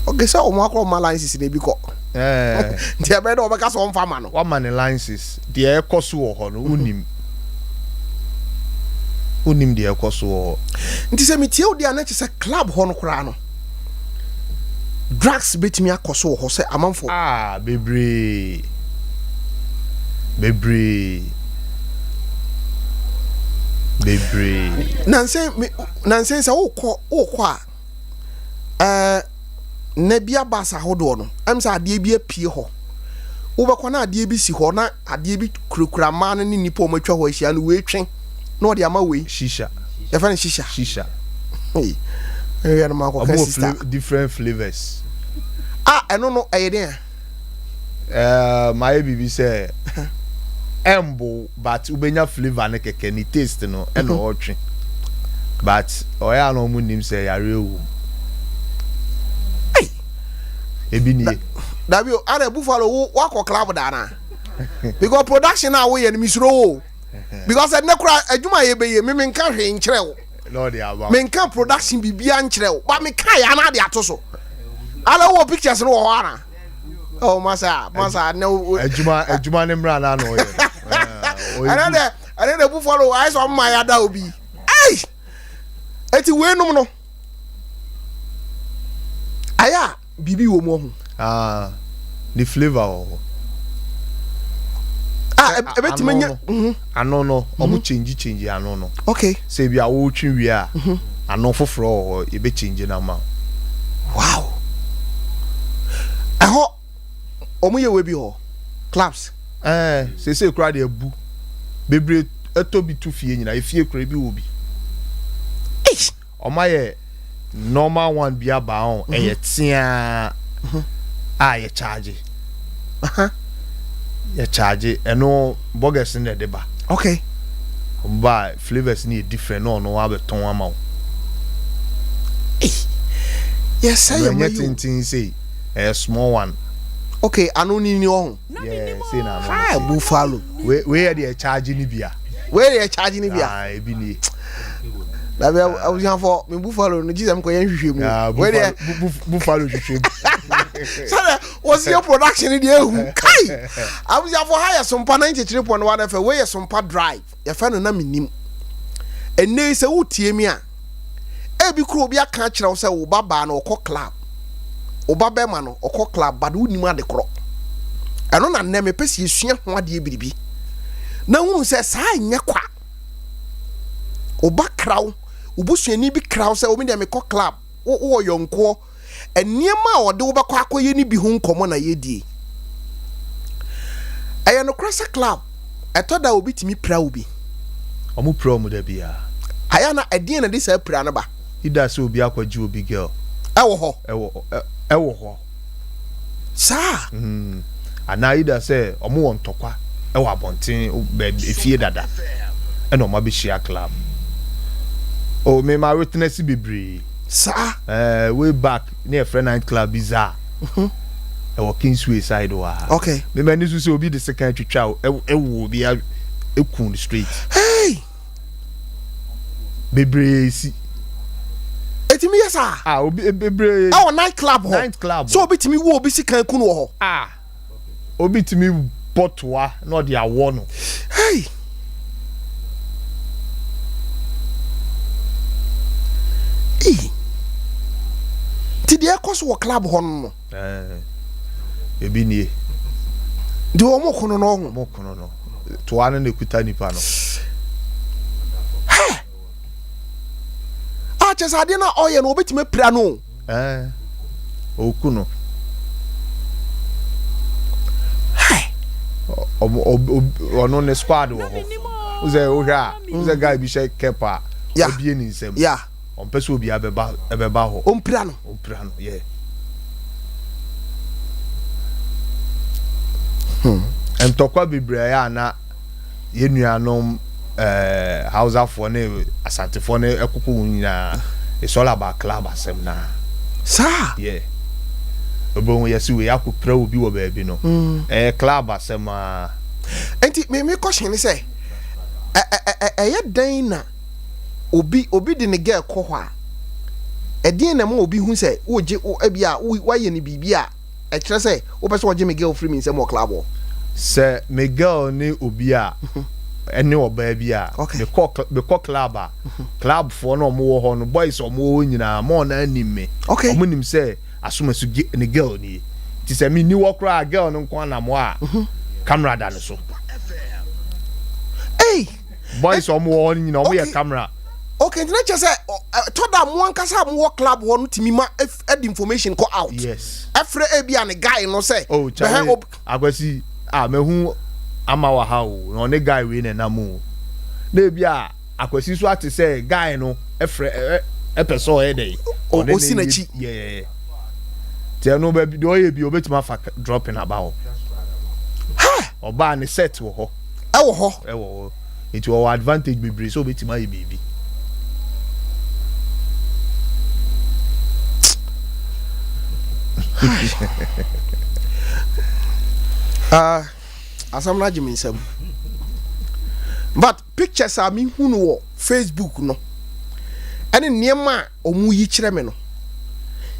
Speaker 1: okay so omo akọ ma licenses de bi ko nti ebe do obeka so mfa ma no
Speaker 9: wa man licenses de e koso wo ho no unim Unim de ekoso.
Speaker 1: Nti se metie wo dia na che se club ho no kra no. Drugs betimi akoso ho se amanfo.
Speaker 9: Bebre.
Speaker 1: Nansen se wokɔ a na bia basa hodo no am sa ade bia pie ho wobɛkɔ na ade bi si ho na ade bi kurakura ma no ne nipa o matwa ho ahia no weetwen na ɔde ama wei
Speaker 9: shisha
Speaker 1: ya fa ne shisha hey no ma ko
Speaker 9: sister different flavors
Speaker 1: eno no ɛyɛ
Speaker 9: my baby say embo but ubenya flavor ne keke ni taste no e no otwe but oya no mu nim say yare ewu ebi ni
Speaker 1: Dabio are buffalo wako club da na because production na we ye ni misro because e nekura adwuma ye be ye me nka hwe nkyerɛ wo
Speaker 9: no dey aba
Speaker 1: me nka production bibia nkyerɛ wo ba me ka ya na de ato so ala wo pictures no wo ana oh masa no
Speaker 9: adwuma ne mra na no ye
Speaker 1: I don't buffalo I saw my ada obi ai eti we num no aya bibi wo mo ho
Speaker 9: the flavor
Speaker 1: ebetimenya
Speaker 9: ano no omo change ano no
Speaker 1: okay
Speaker 9: say bia wo twi wi a ano foforo e be change na ma
Speaker 1: wow aho omo ye we bi ho claps
Speaker 9: say kura de abu bebre etobi tu fie nyina e fie kura bi wo bi oma ye normal one bi aba on e tia ye charge ye charge eno burgers in the ba
Speaker 1: okay
Speaker 9: ba flavors ni different no wa beton ama
Speaker 1: yes say you
Speaker 9: tintin say a small one
Speaker 1: okay anu ni on
Speaker 9: yeah say na
Speaker 1: no buffalo
Speaker 9: we dey charge ni bia ebi ni
Speaker 1: na be I was young for me buffalo no Jesus ko yen hwehwe mu we dey
Speaker 9: buffalo hwehwe
Speaker 1: so was your production in the ehu kai I was young for higher Sompa 93.1 FM we Sompa drive ya fa no na Menim enne se wotie mi a e bi kro obi aka kire wo se wo baba na okọ club wo baba ma no okọ club but wo nim ade kro eno na nne me pese esua ho ade biribi na hu se sa nya kwa oba kraw obusuani bi kraw se obi de me kọ club wo yonko eniema a ode wo bekọ akoye ni bi hu nkomo na yedie aye no cross club etoda obi timi pra obi
Speaker 9: omu pra omu da bia
Speaker 1: aya na edin na de sa pra na ba
Speaker 9: ida se obi akwaji obi girl
Speaker 1: ewo ho sa
Speaker 9: ana ida se omu won tokwa ewo abonten efie dada eno ma be share club o me ma witness bebre
Speaker 1: sa
Speaker 9: way back near friend night club bizarre ewo Kingsway side wa
Speaker 1: okay
Speaker 9: me ma nisu se obi the second twitwa ewo obi ekun straight
Speaker 1: hey
Speaker 9: bebre si
Speaker 1: etimi yesa
Speaker 9: obi bebre
Speaker 1: night club ho so obi timi wo obi sikan kunu ho
Speaker 9: obi timi potwa no de awo no
Speaker 1: hey ti de ekoso wo club ho no
Speaker 9: ebi nie
Speaker 1: de wo mo kono no
Speaker 9: to anu ne kuta nipa no
Speaker 1: chesade na oye no obetime pra no
Speaker 9: okuno ono ne squad wo uze ohwa uze guy bi she kepa obi ni nsem on pese obi abeba ho
Speaker 1: ompra no
Speaker 9: yeah entokwa bibra ya na yenuanom Hausa for ne Asante for ne ekuku nyina it's all about club asem na
Speaker 1: sa
Speaker 9: yeah obo yesi we akopra obi wo ba bi no club asem
Speaker 1: enti me question say ye dan na obi de ne girl ko ho a edin na mo obi hu say woje bia waye ne bibia e kire say wo pese woje me girl free me say mo club o
Speaker 9: say me girl ni obi a any or baby me call club club for no more on boys or more more than me
Speaker 1: okay
Speaker 9: him say assume to get any girl ni it is a me new cry girl no kwana mo camera dan so
Speaker 1: hey
Speaker 9: boys or more on camera
Speaker 1: okay not just say told them one kasa mo club one timi ma ed information go out
Speaker 9: yes
Speaker 1: every ebia ne guy no say
Speaker 9: oh agwasi mehu ama wa ha o no ne guy we na mu na ebia akwasi so ate say guy no efre epeso e dey
Speaker 1: o si na chi
Speaker 9: yeah te no be do ye bi obetima fa dropping about
Speaker 1: ha
Speaker 9: oba ne set wo ho
Speaker 1: e wo
Speaker 9: ho it will advantage be so obetima ye bibi
Speaker 1: asam na jimi nsam but pictures are me hunu wo Facebook no ene niema omu yi kire me no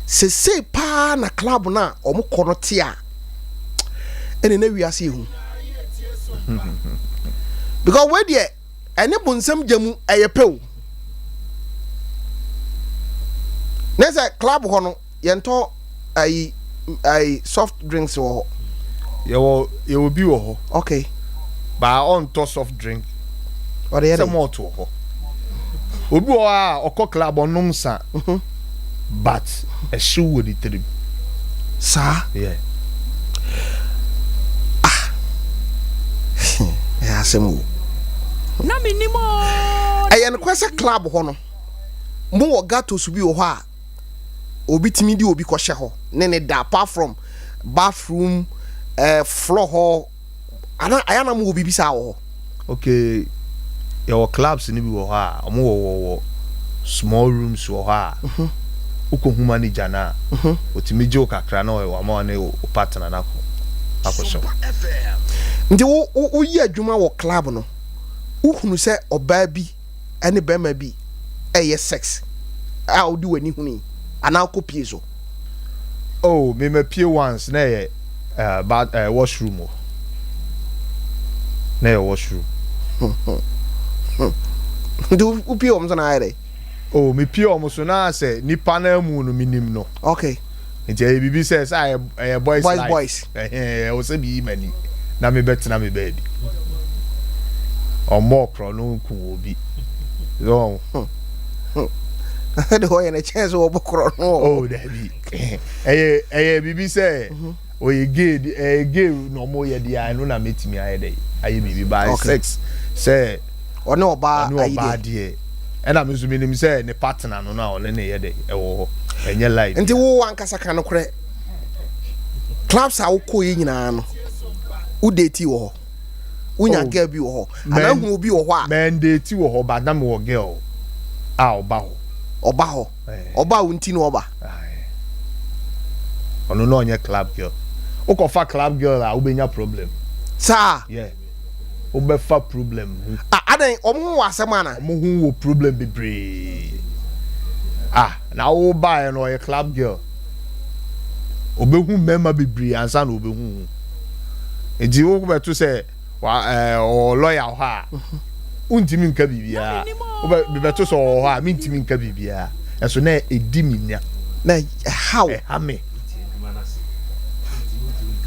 Speaker 1: se pa na club na omu kono te a ene na wiase hu because we dey ene bunsam jamu ayepew nese club ho no yento ai soft drinks wo
Speaker 9: you will be ho
Speaker 1: okay
Speaker 9: ba on to soft drink
Speaker 1: or the
Speaker 9: some more to ho obi o a okọ club onum sa but a shoe with the trip
Speaker 1: sir
Speaker 9: yeah
Speaker 1: yeah semu
Speaker 2: na minimo
Speaker 1: ayen kwese club ho no mo wo gato su bi ho a obi timi di obi kwhye ho ne da apart from bathroom floor ho ayana mo obi bisa ho
Speaker 9: okay your clubs ni bi wo ha omo wo small rooms wo ha uko hu manager na otimi je okakra na wo ma ne o partner na ko akosho
Speaker 1: ndi wo yi adwuma wo club no uhunu se oba bi ene bema bi eye sex a odi wani huni ana ko piezo
Speaker 9: oh me pie once na ye washroom na ye washroom
Speaker 1: ndi upie omzo na ayre
Speaker 9: oh me pie omso na say nipa na mu no minim no
Speaker 1: okay
Speaker 9: nje bibi says boys
Speaker 1: boys
Speaker 9: o se bi mani na me betina me baby o mo kro no ku obi so
Speaker 1: the hoye na chance wo bokro no
Speaker 9: oh dabi bibi say o ye gay no mo ye dia no na metimi aye dey aye bibi by sex say
Speaker 1: one oba
Speaker 9: idea and I'm assuming say ne partner no na ole ne ye dey e wo ho enye life
Speaker 1: nti wo ankasa kan no kre clubs a wo ko ye nyina no wo date wo unya girl bi wo ana hu obi wo a
Speaker 9: men date wo ba na me wo girl a oba ho oba unti no oba ono no onye club girl o ko fa club girl a ubenya problem
Speaker 1: sa
Speaker 9: yeah o be fa problem
Speaker 1: adan omo wo asema na
Speaker 9: omo hu wo problem bebre na o ba no ye club girl obehu member bebre ansa na obehu eji wo be to say o lawyer ha untimi nka bibia o be to so ha mi ntimi nka bibia eso na edi minya
Speaker 1: na how
Speaker 9: ame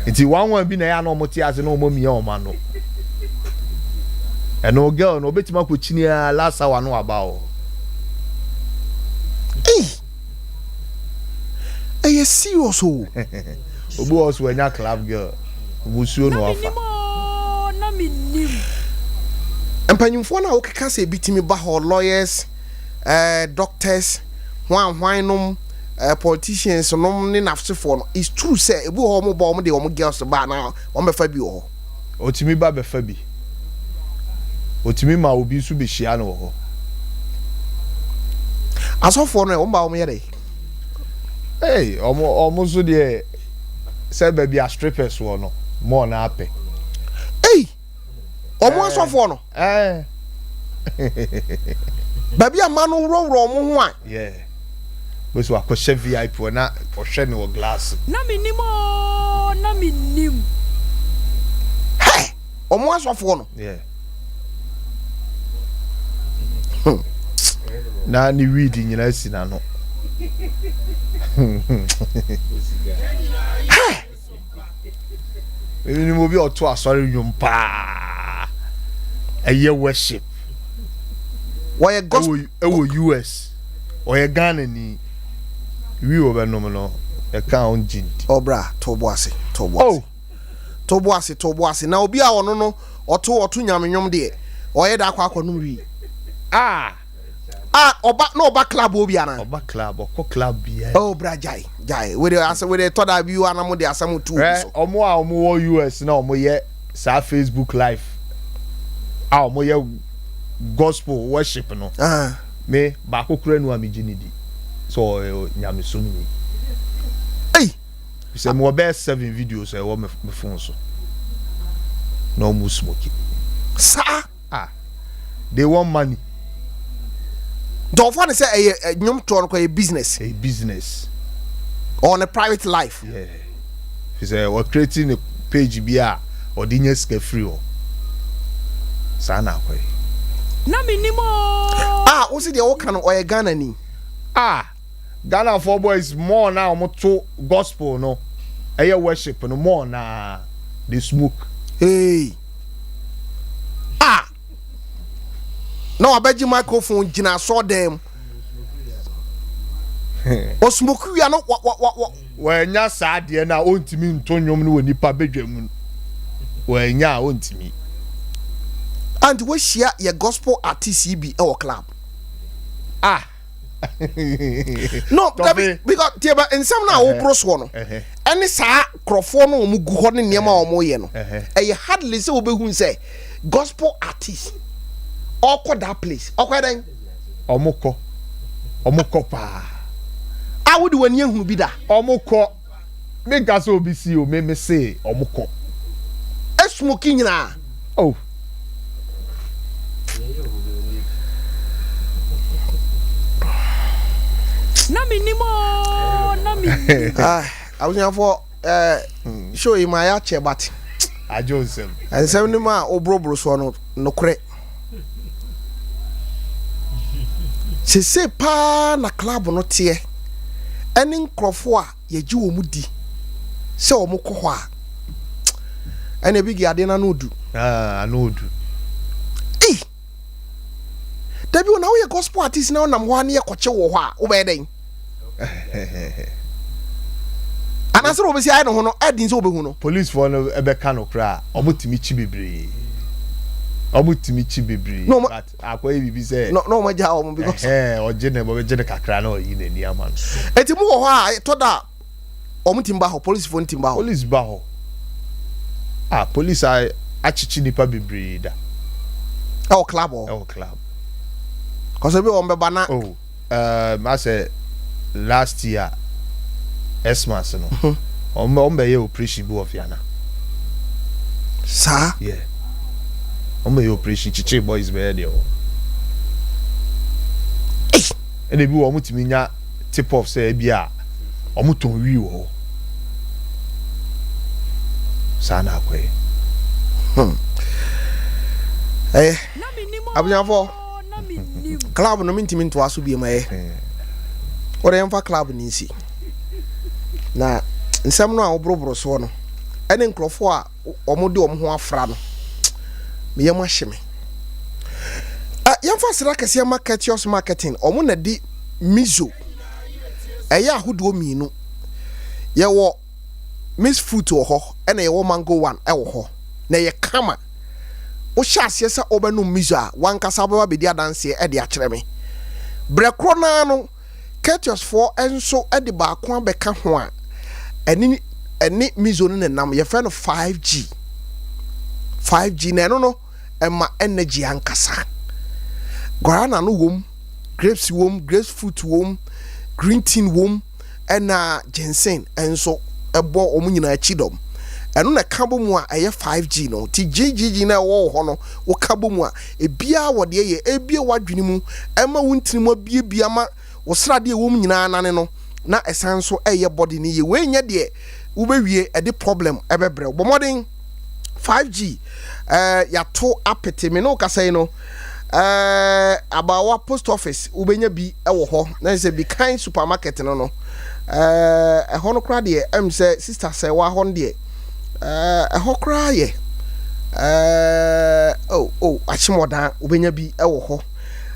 Speaker 9: iti one bi na ya no moti ase no momia o ma no eno girl no betima ko chini a last hour no about
Speaker 1: eh serious o
Speaker 9: obi also enya club girl musuo no afa
Speaker 2: na minim
Speaker 1: empanyimfo na okeka se bitimi ba ho lawyers doctors hwan nom politicians nom ne nafsefo no is true say ebu ho mo ba mo de o mo girls ba na o me fa bi ho
Speaker 9: otimi ba be fa bi otimi ma obi su be hia no ho
Speaker 1: asofo no o ba o mo yere
Speaker 9: hey omo so de say baby a strippers wo no mo na ape
Speaker 1: hey omo asofo no baby a manu ro mo ho a
Speaker 9: yeah we so akoshe VIP na o hwe ne wo glass
Speaker 2: na minim
Speaker 1: hey omo asofo no
Speaker 9: yeah na ni weed nyina si na no Menim obi oto asori nwom pa eye worship
Speaker 1: why a gospel
Speaker 9: ewo US or Ghana ni we over no account jint
Speaker 1: obra toboase na obi a ono no oto nyamenyom de oye da akwa no wi oba club obi ana
Speaker 9: oba club okọ club bia
Speaker 1: oh bra jai we dey to da bi ana mo de asam tu so
Speaker 9: omo a omo wo US na omo ye sa Facebook live omo ye gospel worship no me ba kokura nu amijinidi so nyame sumni he said more best 7 videos I want my phone so no more smoking
Speaker 1: sir
Speaker 9: they want money
Speaker 1: don't want to say a nyom to a business on a private life
Speaker 9: yeah he said we're creating a page bia or dinyes ke free o sana kwai
Speaker 2: na minimo
Speaker 1: o see the work no o Ghana ni
Speaker 9: Ghana for boys more now to gospel no eye worship no more na they smoke
Speaker 1: hey no abeji microphone jina so dem o smoke wi no
Speaker 9: wa nya saa de na ontimi ntonyom no nipa bedwam wa nya ontimi
Speaker 1: and we share your gospel artist bi e wo club no because tieba ensam na wo bro so no ene saa krofo no mu gu ho ne niam a wo ye no e hardly say obehu say gospel artist okọ that place okọ den
Speaker 9: omukọ pa
Speaker 1: awudi wani ehunu bi da
Speaker 9: omukọ me gase obi si o me say omukọ
Speaker 1: esmoki nyina
Speaker 2: na minimo
Speaker 1: I was here for show you my ache but
Speaker 9: ajonsem
Speaker 1: and 70 ma obrobro so no kure se pa na club no tie ene nkrofo a yeji wo mu di se o mu kọ ho a ene bi gi ade na no du
Speaker 9: anodu
Speaker 1: Debi na wo ye gospel artist na nam ho ane ye koche wo ho a wo be den anasoro obi si ai no ho no edin so obehu no
Speaker 9: police for no ebe ka no kra omutimi chi bebre
Speaker 1: no,
Speaker 9: but akwa bibi say
Speaker 1: no maja o mo because
Speaker 9: oje ne bo beje ne kakra na oyi na ni ama no
Speaker 1: eti mu ho a to da omutimba ho police for ntimba ho
Speaker 9: police ba ho police achichi nipa bebre da
Speaker 1: e club cause be on be bana
Speaker 9: I say last year Xmas no on be operation bu of yana
Speaker 1: sa
Speaker 9: yeah on be operation chichi boys be there and e bi wo mutimi nya tip off say bia omuton wi wo sana kwe
Speaker 1: abunyafo club no mintimi to aso bi maye ore emfa club ni nsi na nsem no a obrobro so no ene nkrofo a omode omho afra no me yema hyeme yemfa sira kase marketing omo na di mizo eya ahodo miinu ye wo miss fruit wo ho ene ye wo mango one e wo ho na ye kama wo hyase se obenu mizo a wankasa baba bedi adanse e de akere me brekro na no Ketios for enso e de ba ko abeka ho a eni mizo no nam ye fe no 5G na no ema energy ankasa guarana no wom grapes wom grapefruit wom green tea wom ena ginseng enso ebo omunyina achidom eno na kabo mu a eye 5G no ti GGG na wo ho no wo kabo mu a ebia wode ye ebia wadwene mu ema wuntinimu bia ma wo srade wom nyina nane no na esanso eye body ni ye we nya de wo bewie e de problem ebebre bo modern 5G ya to apete me no kasai no Abawa post office ubenya bi ewo ho na say bi kan supermarket no ho no kra de say sister say wa ho de ho kra ye achimodan ubenya bi ewo ho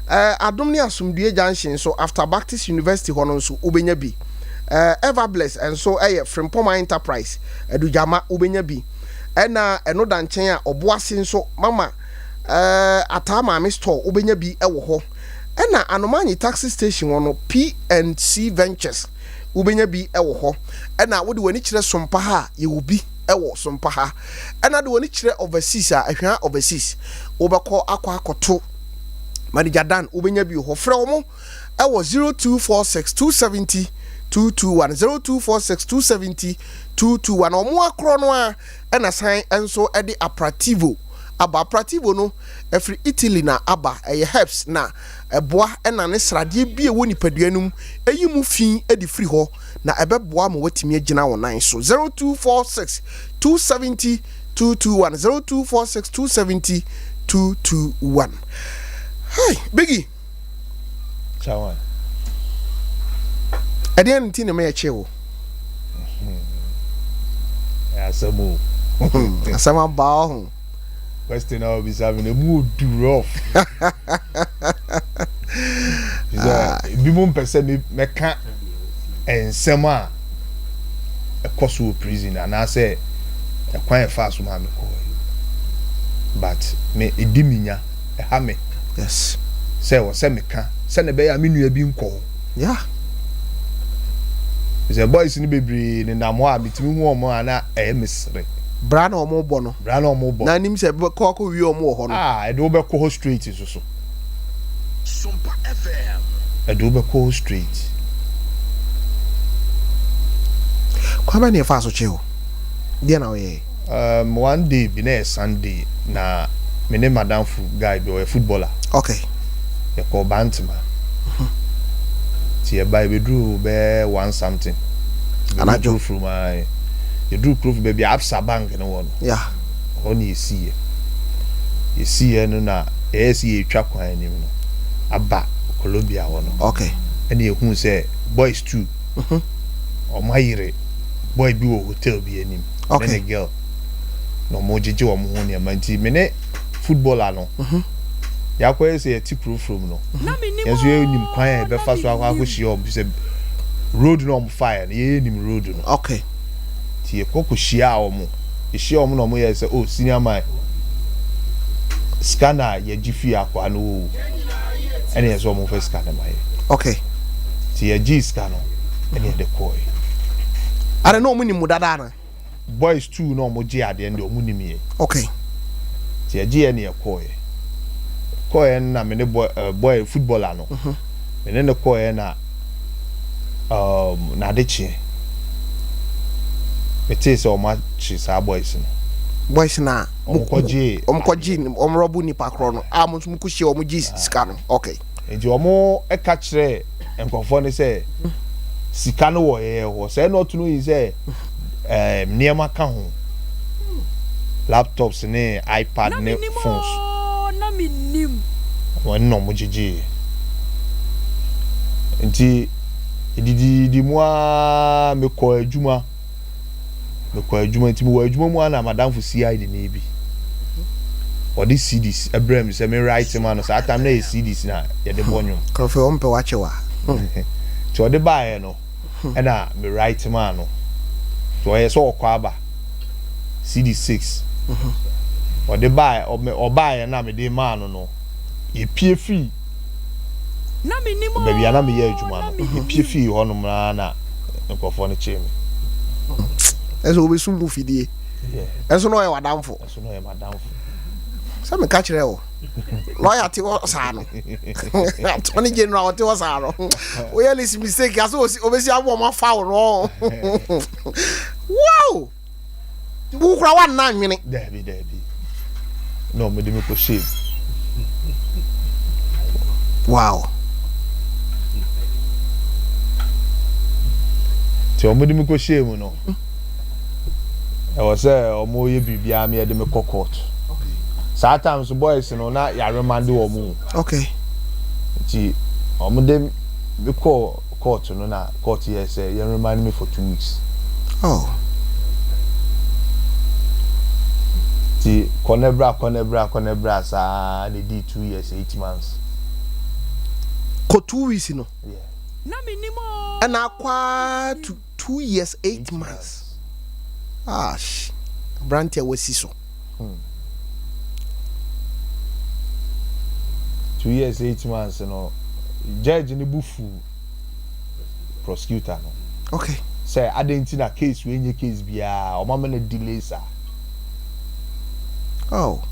Speaker 1: adom ne asomdue junction so after Baptist University ho no so ubenya bi Everbless and so Frimpoma Enterprise edujama ubenya bi ena eno da nchen a oboase nso mama atama me store ubenya bi ewo ho ena anomanyi taxi station wono PNC Ventures ubenya bi ewo ho ena wode wani kire sompa ha ye ubi ewo sompa ha ena de wani kire overseas a ahwa overseas obekọ akoto Manijadan ubenya bi ho frɛ wo mo ewo 0246 270 221 0246 omo akro no a ena san enso e de Aperativo aba Aperativo no efri Italy na aba herbs na eboa ena ne srade bi e woni paduanum eyi mu fin e di free ho na ebeboa ma watimi agina wonan so 0246 270 221 0246 270 221 Hi Biggie
Speaker 9: Chawan
Speaker 1: Adian ntine me achewo
Speaker 9: Asamu
Speaker 1: Asama ba ho
Speaker 9: question now be having a mood too rough bi mo pese me ka ensema e koso prison and I say e kwan fast ma me ko but me ediminya e ha me
Speaker 1: yes
Speaker 9: say wo say me ka say na be ya me nua bi nko
Speaker 1: yeah
Speaker 9: is a boys ni bebre ni na mo a bitimi hu omo ana e misre
Speaker 1: bra na omo bo no na nim se ko wi omo ho no
Speaker 9: e do be ko straight so
Speaker 3: Sompa FM
Speaker 9: e do be ko straight
Speaker 1: kwa ba ne fa so che ho dia na we
Speaker 9: one day bi na Sunday na Menim madam guy be a footballer
Speaker 1: okay
Speaker 9: e ko bantima ti e buy we drew be one something
Speaker 1: and I drove
Speaker 9: from my you drew proof baby Absa bank no one
Speaker 1: yeah
Speaker 9: honey see no na see twa kwan nim no aba Colombia one
Speaker 1: okay
Speaker 9: and you who say boys too or my yire boy bi wo hotel bi anim
Speaker 1: okay
Speaker 9: and a girl no mo jeje wo mo ne manti me ne footballer no ya kwa say ti proof from no yeso ye nim kwan e be fa so akwa shi o bi say road no on fire ye nim road no
Speaker 1: okay
Speaker 9: ti e kokoshia o mo e shi o mo no mo ye say oh senior man scanner ye gifi akwa no ene yeso mo fa scanner mai
Speaker 1: okay
Speaker 9: ti ye gi scanner ene de koi
Speaker 1: are no mo nim dada na
Speaker 9: boys too no mo gi ade ende o mo nim ye
Speaker 1: okay
Speaker 9: ti ye gi ene ye koi na me ne boy footballer no me ne koi na na de chi it is so much sa boys
Speaker 1: na omkoji omrobu ni pakro no amuntum kuhie omji sika no okay
Speaker 9: enti omo e ka kire enkofo ne say sika no wo ye ho say no to no yi say niema ka ho laptops ne iPad ne phones
Speaker 8: na Menim
Speaker 9: won mo jeje enti di moi me ko adwuma enti mo adwuma mu ana madam for CID na bi or this CDs Abraham say me right man so atam na CDs na ye de bonyo
Speaker 1: kofe ompe wachewa
Speaker 9: so de bae no na me right man no so ye so okwa aba CD6 or de bae or bae na me de man no ye pie free
Speaker 8: na Menim
Speaker 9: baby ana me ye adwuma no ye pie free ho no na nkofo no che me
Speaker 1: eso obi sumbu fidie eso no e wadamfo Some catch reo. Loyalty was sano. Tony General was sano. We are listening mistake as obviously I want my foul wrong. Wow! Who crowd 1 minute?
Speaker 9: Debbie. No, me didn't shave.
Speaker 1: Wow.
Speaker 9: So me didn't shave, no. I was there, or more ye be me at the court. sometimes boys no na ya remand omo
Speaker 1: okay
Speaker 9: ti omo dem be call court no na court here say you remand me for 2 weeks
Speaker 1: oh
Speaker 9: ti konebra sa they did 2 years 8 months
Speaker 1: ko 2 weeks no
Speaker 9: yeah
Speaker 8: na minimo
Speaker 1: and akwa 2 years 8 months ash brantia wasi so
Speaker 9: 2 years 8 months no judge ni bufu prosecutor no
Speaker 1: okay
Speaker 9: say identity case we nye case bia o mama na delay sa
Speaker 1: oh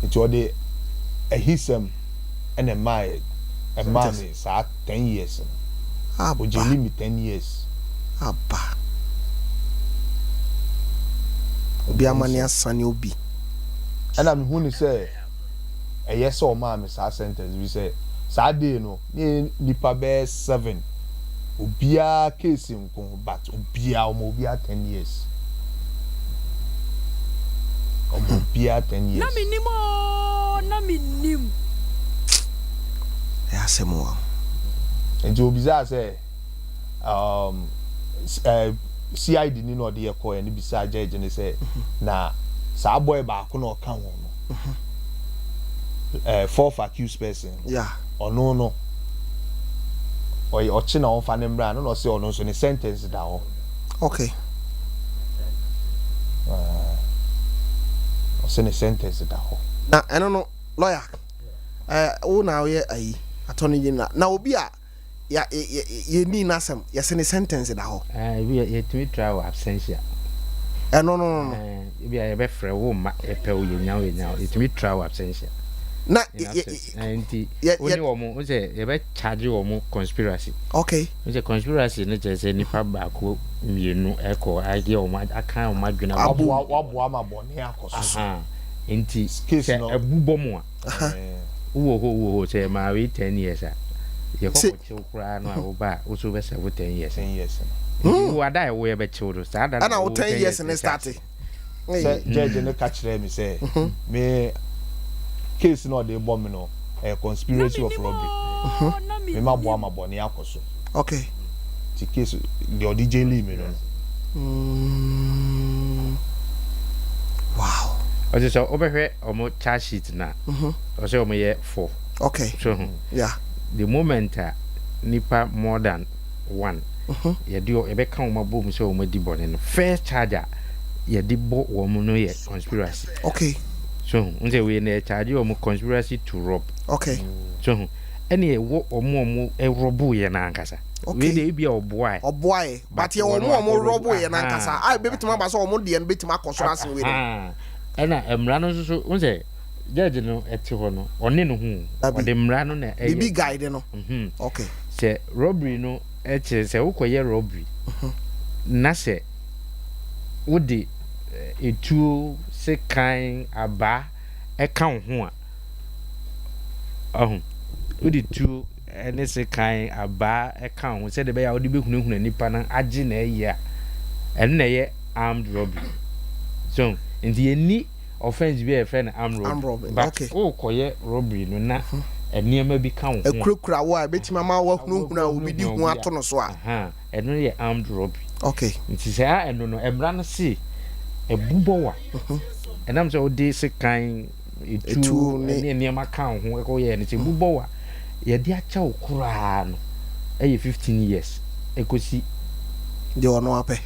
Speaker 9: it ode a hisem and a my a man sa 10 years
Speaker 1: ah
Speaker 9: o je limit 10 years
Speaker 1: aba obi amani asane obi
Speaker 9: and I'm who ni say a yes or ma me sa sentence we say sa day no nipa be 7 obia case nko but obia 10 years obia 10 years
Speaker 8: na minim
Speaker 1: ya semo
Speaker 9: nti obiza say CID ni no de call and bisa judge ni say na sa boy ba ko no ka won no fourth accused person
Speaker 1: yeah
Speaker 9: no oye ochi na on fa ne mbra no say ono so ni sentence da ho
Speaker 1: okay
Speaker 9: so ni sentence da ho
Speaker 1: na eno no lawyer wo na ye ayi attorney general na obi a ya ni nasem ya se ni sentence da ho
Speaker 4: ye tumi trial absentia
Speaker 1: no
Speaker 4: bi a ye be frɛ wo ma e pɛ wo ye nyawo ye tumi trial absentia
Speaker 1: na
Speaker 4: anti oni wo mo say ye be charge wo mo conspiracy
Speaker 1: okay
Speaker 4: say conspiracy ne je say nipa ba ko mienu eko age wo ma aka wo ma dwena
Speaker 9: wabo ama bone akoso
Speaker 4: anti
Speaker 9: case no
Speaker 4: ebubo mo a wo say ma we 10 years a ye ko chill kura no a wo ba wo so be 10 years wo ada e wo ye be chill do sa da
Speaker 1: na wo 10 years ne start
Speaker 9: judge ne ka kire me say me case no dey bomb me no a conspiracy of robbery me ma bo ama bone akoso
Speaker 1: okay
Speaker 9: the case the DJ me no
Speaker 1: wow
Speaker 4: o just obehwe omo charge sheet na o say omo ye 4
Speaker 1: okay
Speaker 4: so
Speaker 1: yeah
Speaker 4: the moment nipa more than 1 ye di e be kan omo bom say omo di bone no first charger ye di bo omo no ye conspiracy
Speaker 1: okay
Speaker 4: so unse we na charge omo conspiracy to rob
Speaker 1: okay
Speaker 4: so any wo omo robu ye na ankasa we dey bia oboai
Speaker 1: but ye omo robu ye na ankasa ai be bitima ba so omo de no bitima akoso asen we
Speaker 4: ena emra no so unse judge no eti ho no one no hu ode mra no na
Speaker 1: big guide no okay
Speaker 4: se robbery no eche se ukoye robbery na se wodi etu se kan aba e kan ho a wodi tu ene se kan aba e kan ho se de be ya wodi be hunahuna nipa na age na eya ene na ye armed robbery so ndi eni offense be a friend armed robbery but
Speaker 1: okay
Speaker 4: ukoye robbery no na eniema bi kan ho
Speaker 1: ekurukura wo a betima ma wo hunahuna obi di hu ato no so a
Speaker 4: eno ye armed robbery
Speaker 1: okay
Speaker 4: nti se a eno no emra no se ebubo wa enam se odi se kan etu ne eniema kan ho ko ye ne se bubo wa ye di acha okura no eye 15 years ekosi
Speaker 1: de ono ape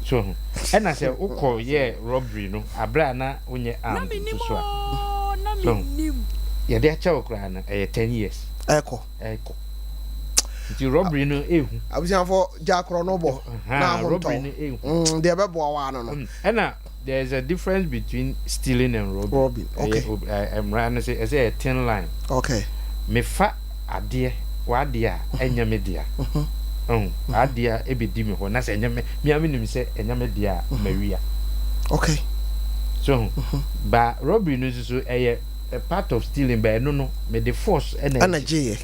Speaker 4: so ena se ukọ ye robbery no abra na onye am so so ye de acha okura na 10 years
Speaker 1: eko
Speaker 4: the robbery no ehu
Speaker 1: abusia for jakro no bo na
Speaker 4: robbery no ehu
Speaker 1: de be bo wa no
Speaker 4: ena there is a difference between stealing and robbing
Speaker 1: okay
Speaker 4: I'm running say a thin line
Speaker 1: okay
Speaker 4: me fa ade wa ade a enya me dia ade a e be di me ho na se enya me mi amenim se enya me dia mawia
Speaker 1: okay
Speaker 4: so ba robbery no so a part of stealing by no me the force
Speaker 1: energy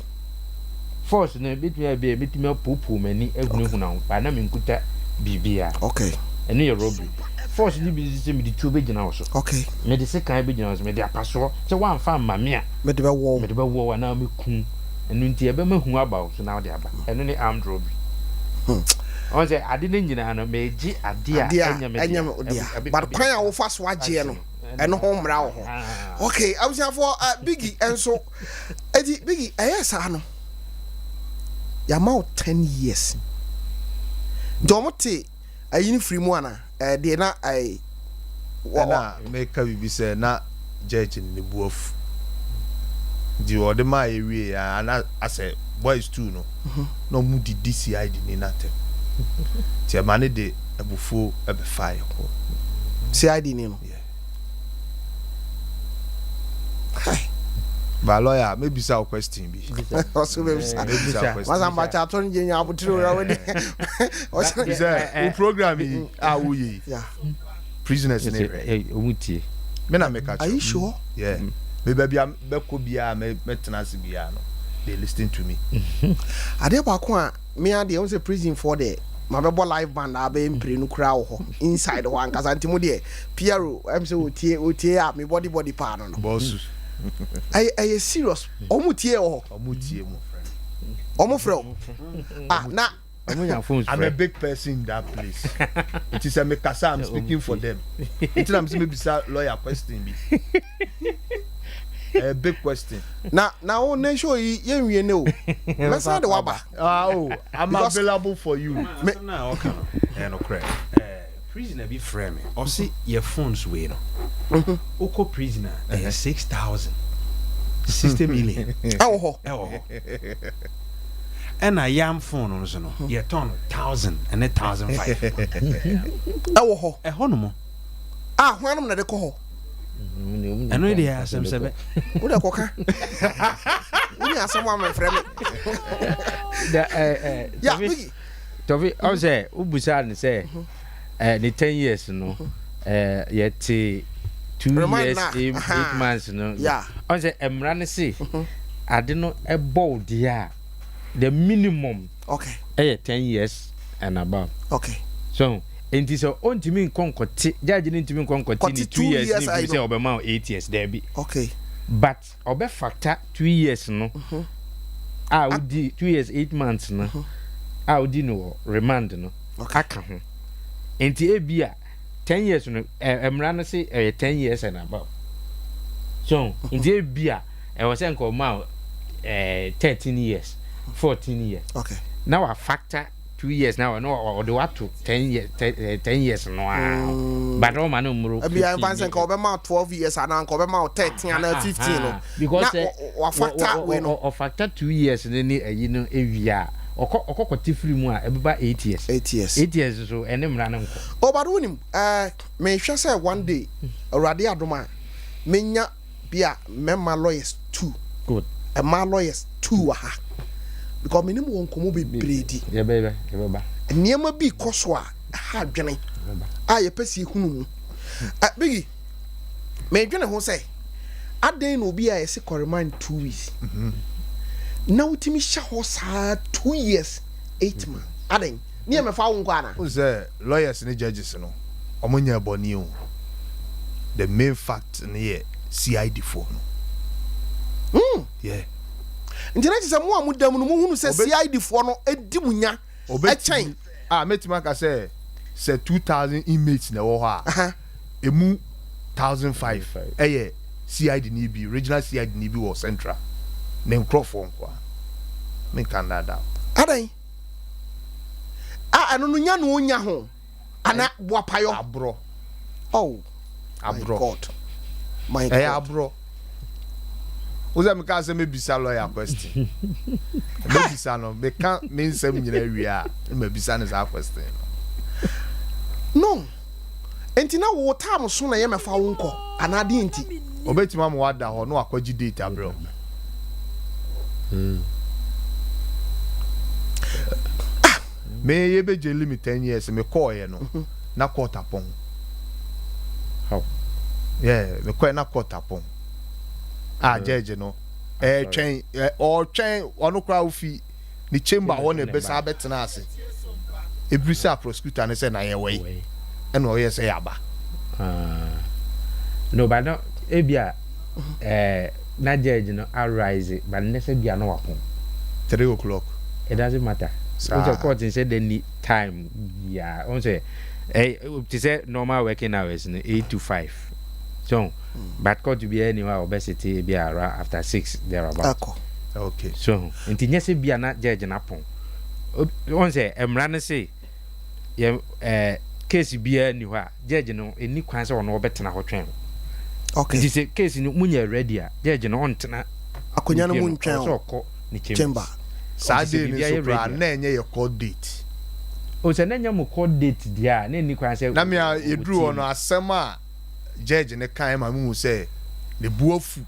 Speaker 4: force no bitimi popo mani ehunahuna ba na me nkuta bibia
Speaker 1: okay
Speaker 4: eno ye robbery force ni bi se me di tu be gina wo so
Speaker 1: okay
Speaker 4: me de se kan be gina wo so me de apaso se wan fa ma me a
Speaker 1: me de be wo
Speaker 4: wa na me kun enu nti e be ma hu aba wo so na wo de aba enu ni armed robbery on say ade ne nyina no me gi ade a enya me
Speaker 1: but kwan a wo fa so agye no eno ho mra wo ho okay I was for Biggie enso edi Biggie ayesa no ya ma 10 years domote ayini free mu ana de na ai
Speaker 9: na make we say na judge ni buof di ode ma ewie ana ase boys too no no mu di DCI di ni natem ti amane de abufu ebe fire ko
Speaker 1: CID ni no hi
Speaker 9: ba lawyer maybe say question bi
Speaker 1: also maybe say was am cha to nje nya abutiro ra we
Speaker 9: o program yi wo yi
Speaker 1: yeah
Speaker 9: prisoners in
Speaker 4: omutie
Speaker 9: me na make
Speaker 1: are you sure
Speaker 9: yeah me baby be ko bia me tenance bia no they listen to me
Speaker 1: ade ba ko a me ade on say prison for the ma be live band abe mpre nu kra wo ho inside ho ankasa ntimo de Piero am say otie a me body pa no
Speaker 9: boss
Speaker 1: I serious omutie wo
Speaker 9: omutie mo friend
Speaker 1: omufre na
Speaker 9: I'm a big person in that place. It is a mekasa I'm speaking for them. It is maybe lawyer question be. A big question.
Speaker 1: Now on show you we know. Let's say the waba.
Speaker 9: Oh, I'm available for you.
Speaker 10: Na okay. No credit. Prisoner be frame. Or see your phones way no. Oko prisoner 6,000. 60 million.
Speaker 1: Oh.
Speaker 10: And a yam phone on so no. You turn 1,000 and 1,500.
Speaker 1: Oh.
Speaker 10: E hono
Speaker 1: hwanum na de ko ho.
Speaker 10: Eno dey asem sebe.
Speaker 1: Wo de koka. Wo ni asem wa me frame. Yeah,
Speaker 4: Tofi, I say ubusa ne say the 10 years no yet 2 years 8 months no.
Speaker 1: Yeah.
Speaker 4: I say emra ne say ade no e bold dia the minimum
Speaker 1: okay
Speaker 4: 10 years and above.
Speaker 1: Okay.
Speaker 4: So enti so ontimi nkonkoti judge ni ntimi nkonkoti ni 2 years ni say obema 8 years there be.
Speaker 1: Okay.
Speaker 4: But obe factor 2 years no. Udi 2 years 8 months no. Udi no remand no. Aka ho. Enti ebia 10 years no emra no say 10 years and above. So enti ebia e was enko ma 13 years. 14 years.
Speaker 1: Okay.
Speaker 4: Now I factor 2 years now no or the what to 10 years no. But all man no muru.
Speaker 1: Abi I fancy ko be ma 12 years and ko be ma 13 and 15 no.
Speaker 4: Because
Speaker 1: wa factor we no
Speaker 4: or factor 2 years ni you know ewia. Okokoti free mu a ebeba 8 years.
Speaker 1: 8 years.
Speaker 4: 8 years so ene mra na nko.
Speaker 1: O but wonim me hwe say one day Awurade adoma menya bia memma lawyers 2.
Speaker 4: Good.
Speaker 1: E ma lawyers 2 ha. Because Menim won komo be bredi.
Speaker 4: Yeah baby, baba.
Speaker 1: Niema bi koso a ha dwene. Ye pesi hunu mu. Bigi. Me dwene ho say aden no bi a yesi remand 2 weeks. Now timi sha ho sa 2 years 8 months. Aden. Ni me fa wo nko ana.
Speaker 9: Who say lawyers and judges no. Omonya boni o. The main fact in CID for no. Yeah.
Speaker 1: Ntina ti se mo amudam no mo hunu se CID for no edi munya e chen
Speaker 9: metima ka say 2000 inmates na wo ha emu 1005 CID ni bi regional CID ni bi wo central na microphone kwa me kan da
Speaker 1: adan anu no nya no onya ho ana boapayo
Speaker 9: abro
Speaker 1: abro God my
Speaker 9: God abro Oza me ka say me bisa lawyer question. Me bisa no me kan me nsem nyina wia me bisa ne za question.
Speaker 1: No. Enti na wo time so na ye me fa wo nko anade enti.
Speaker 9: Obetima mo wada ho no akwaji data bro. Me ye be je limit 10 years me call ye no. Na court upon.
Speaker 4: How?
Speaker 9: Yeah, me call na court upon. Judge no twen ono kra ofi ni chamber ho na be sa betena ase ebrisa prosecutor ne say na ye we e no ye say yaba
Speaker 4: No, but no, ebia na judge no arise, but next bia no wapon.
Speaker 9: 3 o'clock.
Speaker 4: It doesn't matter. So the court said they need time. Yeah, on say to say normal working hours 8 to 5. So, but court to be anywhere obesity be around after 6 thereabout.
Speaker 9: Okay.
Speaker 4: So, until yes be na judge na pon. On say emran say case be anywhere judge no any kwan say ono obetena ho twen.
Speaker 1: Okay.
Speaker 4: This case no munya ready a judge no on tena
Speaker 1: akonya no muntwen
Speaker 4: so ko ni
Speaker 1: chamber.
Speaker 9: Saturday ni so pra na enye your court date.
Speaker 4: O se na nya mo court date dia na ni kwan say
Speaker 9: na me edru ono asem a judge ne kan ma mu say the buafu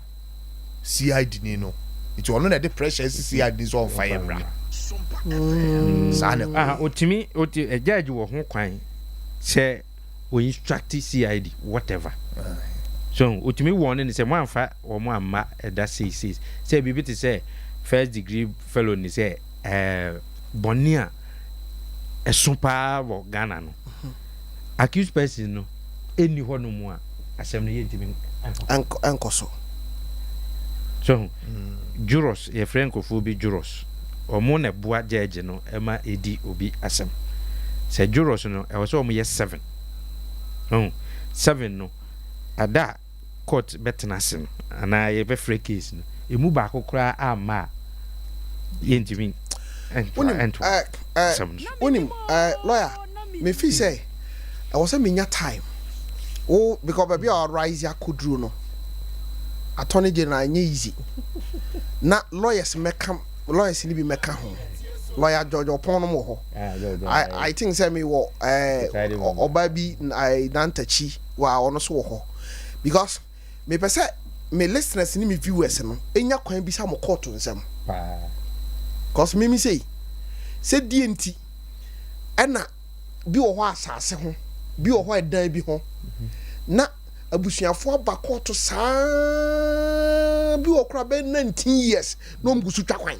Speaker 9: CID ni no it ono na the pressure CID so on fire bra sana
Speaker 4: otimi judge wo ho kwan say we instruct CID whatever so otimi warning ni say mo amfa wo mo amma that says say bibi to say first degree felony say bonia a Sompa wo Ghana no accused person no eni ho no mu a asem no yentimi
Speaker 1: ankoso
Speaker 4: so jurors ye francophobia jurors omo na bua judge no ema edi obi asem say jurors no e was omo ye 7 no 7 no ada court betenase no ana ye be free case no emu ba kokora ama yentimi
Speaker 1: unim lawyer me feel say I was a minya time because baby our rise ya kudru no attorney general nye easy na lawyers ni bi meka ho lawyer George Opon mo ho I think say me wo oba bi I dantachi wa ono so ho because me pese me listeners ni me viewers no enya kwan bi sa mo court nsem cause me say DNT ana bi wo ho asase ho bi wo ho edan bi ho na abusuafo abako to saa bi wo kra be 19 years no mgusu twakwan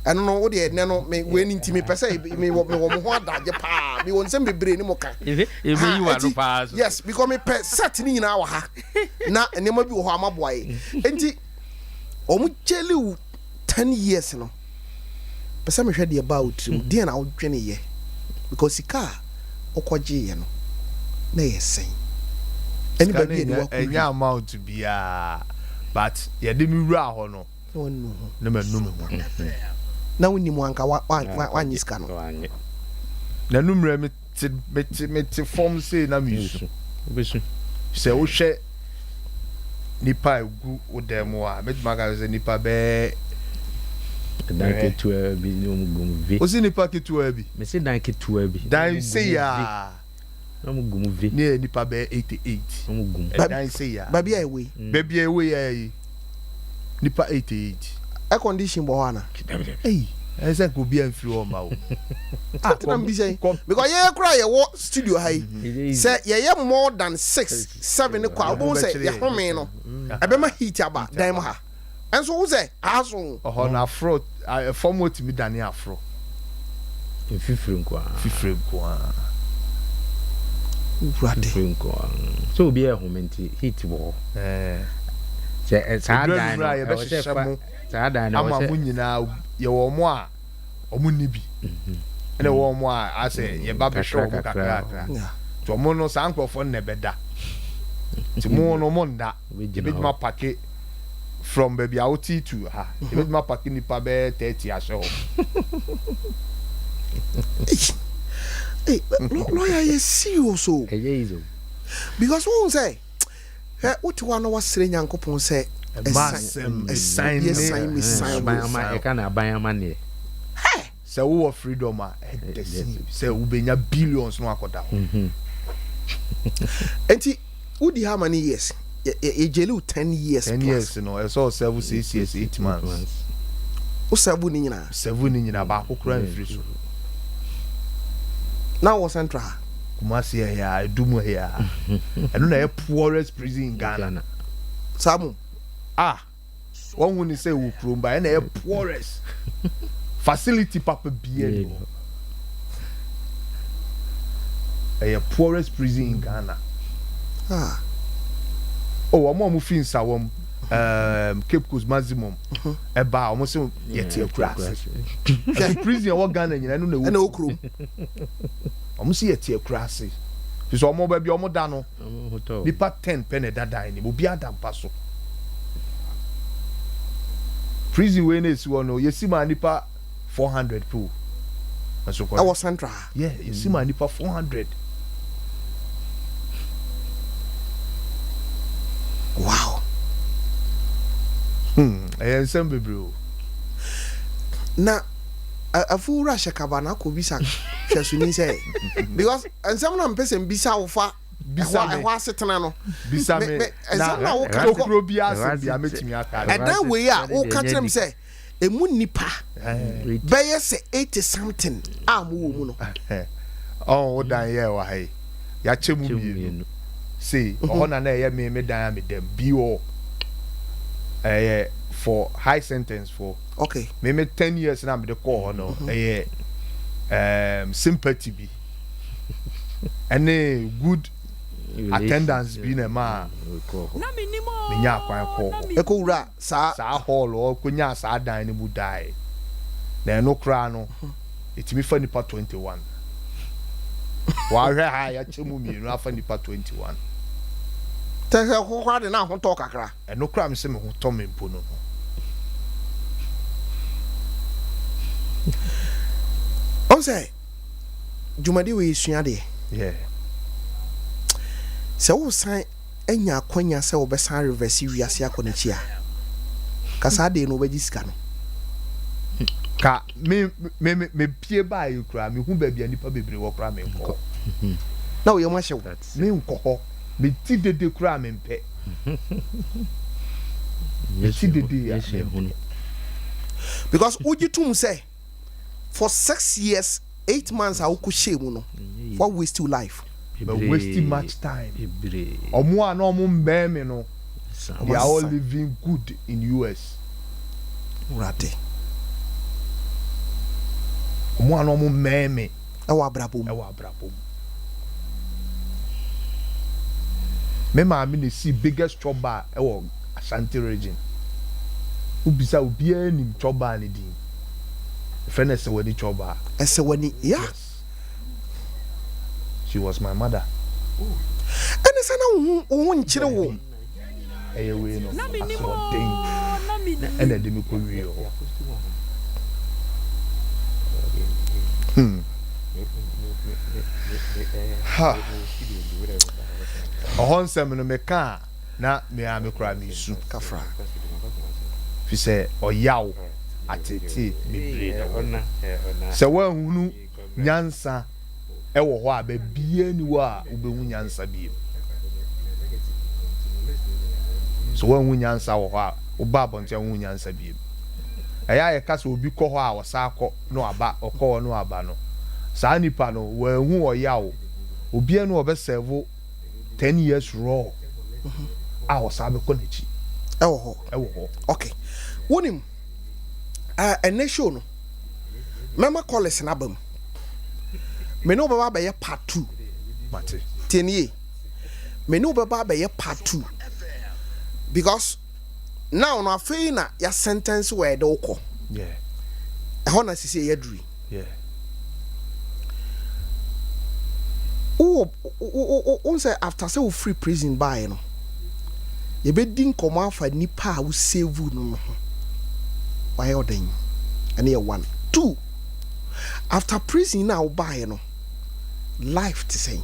Speaker 1: eno no wo de ne no me we ni ntimi pese me wo ho adaje pa me won sem bebre ni mo ka
Speaker 4: ebe yi wa no pa so
Speaker 1: yes because me pe set ni nyina wa ha na enema bi wo ho amaboaye enti omu cheli 10 years no pese me hwede about dey na wo dwene ye because sika okoje ye no na yesen anybody
Speaker 9: any amount to be but ye de mi wura ho no na manum
Speaker 1: na woni mu anka wa nyiska no
Speaker 9: na numre me form say na mi
Speaker 4: obesu
Speaker 9: se wo hwe nipa egu odemo a me maga say nipa be
Speaker 4: dan ketua bi no mugum vi
Speaker 9: o si nipa ketua bi
Speaker 4: me se dan ketua bi
Speaker 9: dan say ya
Speaker 4: no mugum vi
Speaker 9: ne nipa be 88
Speaker 4: no mugum
Speaker 9: dan say ya
Speaker 1: baby ewe
Speaker 9: ya nipa 88
Speaker 1: a condition bo hana
Speaker 9: ese ko bi anfiri o ma o
Speaker 1: atam bi say because ye kra ye wo studio hai say ye more than 6 7 kwa wo say ye home no ebe ma heat aba dan mo ha enso wo say aso
Speaker 9: na afro form what mi dani afro
Speaker 4: fifiri nko
Speaker 1: urade
Speaker 4: so obi e homenti heat bo say sa dan no
Speaker 9: ye be hwehwe
Speaker 4: sa dan no
Speaker 9: ama mu nyina ye wo mo a omu ni bi ene wo mo a ase ye ba be hwe mo kakra to mo no sa nkrofo ne beda ti mo no mo nda ye be ma pake from baby outi to ha ye be ma pake ni pa be 30 aso
Speaker 1: hey lawyer you serious so because who say what you want was say nyankopon say
Speaker 9: sign
Speaker 4: e kana abanyama ne
Speaker 9: say wo freedom a say wo benya billions no akoda
Speaker 1: enti udi how many years e jelu 10 years
Speaker 9: 10 years no e so 7 6 years 8 months
Speaker 1: o 7 ni nyina
Speaker 9: ba kokura mfiri so
Speaker 1: now was central
Speaker 9: Kumasi ya edumu ya enu na poorest prison in Ghana
Speaker 1: samu
Speaker 9: one when say wo kromba na poorest facility papa biye no poorest prison in Ghana Oh, I'm fin sawom Cape Coast maximum eba almost yet grass. Prison what Ghana you know no krum. Almost yet grass. So omo baby omo dano. Nipa 10 penny dada ni obi adam paso. Prison we na si wono yesi ma nipa 400 pro. Aso ko.
Speaker 1: Our central.
Speaker 9: Yeah, yesi ma nipa 400.
Speaker 1: Wow.
Speaker 9: Ensemble bro.
Speaker 1: Na afu rasha kabana ko bisa hwasuni say because ensam na mpese bisa wofa bisa me ho asetena no
Speaker 9: bisa me
Speaker 1: ensam na wo ka
Speaker 9: ko bi asem bia metimi aka
Speaker 1: edan we a wo ka kyerem say emu nipa beye say 80 something amu wo mu no
Speaker 9: oh dan ye wa hai ya chemu bi see ohona na ye me dan me dem bi o for high sentence for
Speaker 1: okay
Speaker 9: me 10 years na me de call no sympathy bi any good attendance bi na ma
Speaker 8: na minimo
Speaker 9: me nya kwan ko
Speaker 1: eko wura sa
Speaker 9: hall o konya sa dan ni mu dai na no kra no etimi fa nipa 21 wa hwe ha ya chemu mi no afa nipa 21
Speaker 1: tese ko kwa de na ho to kakra
Speaker 9: no kra me se me ho to me mpo no
Speaker 1: on say jumadi we sua de
Speaker 9: yeah
Speaker 1: se wo san enya akwanya se wo be san reverse wiase akonachi a kasa de no be sika no
Speaker 9: ka me pie ba you kra me hu ba bia nipa bebre wo kra me nko
Speaker 1: na wo yema hyew
Speaker 9: me nko ho me ti dede kra me mpe ti dede ya
Speaker 1: because ujitum say for 6 years 8 months I could shame no what waste your life
Speaker 9: but wasting much time omo an omo mbeme no they are all living good in US
Speaker 1: rate
Speaker 9: omo an omo mbeme
Speaker 1: e wa brabom
Speaker 9: me ma me see biggest trouble e wo Ashanti region ubisa obi anim trouble ni din Fenese wadi choba.
Speaker 1: Esewani, yeah.
Speaker 9: Yes. She was my mother.
Speaker 1: And it's an chile wo.
Speaker 9: Hey, we know. And the demico real. Ha. A hon semen me ka na me ame kra mi su
Speaker 1: kafra.
Speaker 9: Fi say o yaw atete bebre na se wa hunu nyansa e wo ho a ba bie ni wa obehu nyansa bie so wa hunu nyansa wo ho a oba abonte hunu nyansa bie eya ye kasa obi kɔ ho a wo sa akɔ no aba ɔkɔ no aba no saa nipa no wa hu o yawo obi enu obe serve 10 years raw a wo sa be kɔ n'achi
Speaker 1: e wo ho okay wonim a show no mama college na bam me no baba be part 2
Speaker 9: mate
Speaker 1: tenie me no baba be part 2 because now no afei na ya sentence where de ukọ
Speaker 9: yeah
Speaker 1: e ho na sisi ya duri
Speaker 9: yeah
Speaker 1: o say after say we free prison by no ye be din komo afa nipa a wo save no why odin and here 1 2 after prison now buy no life to say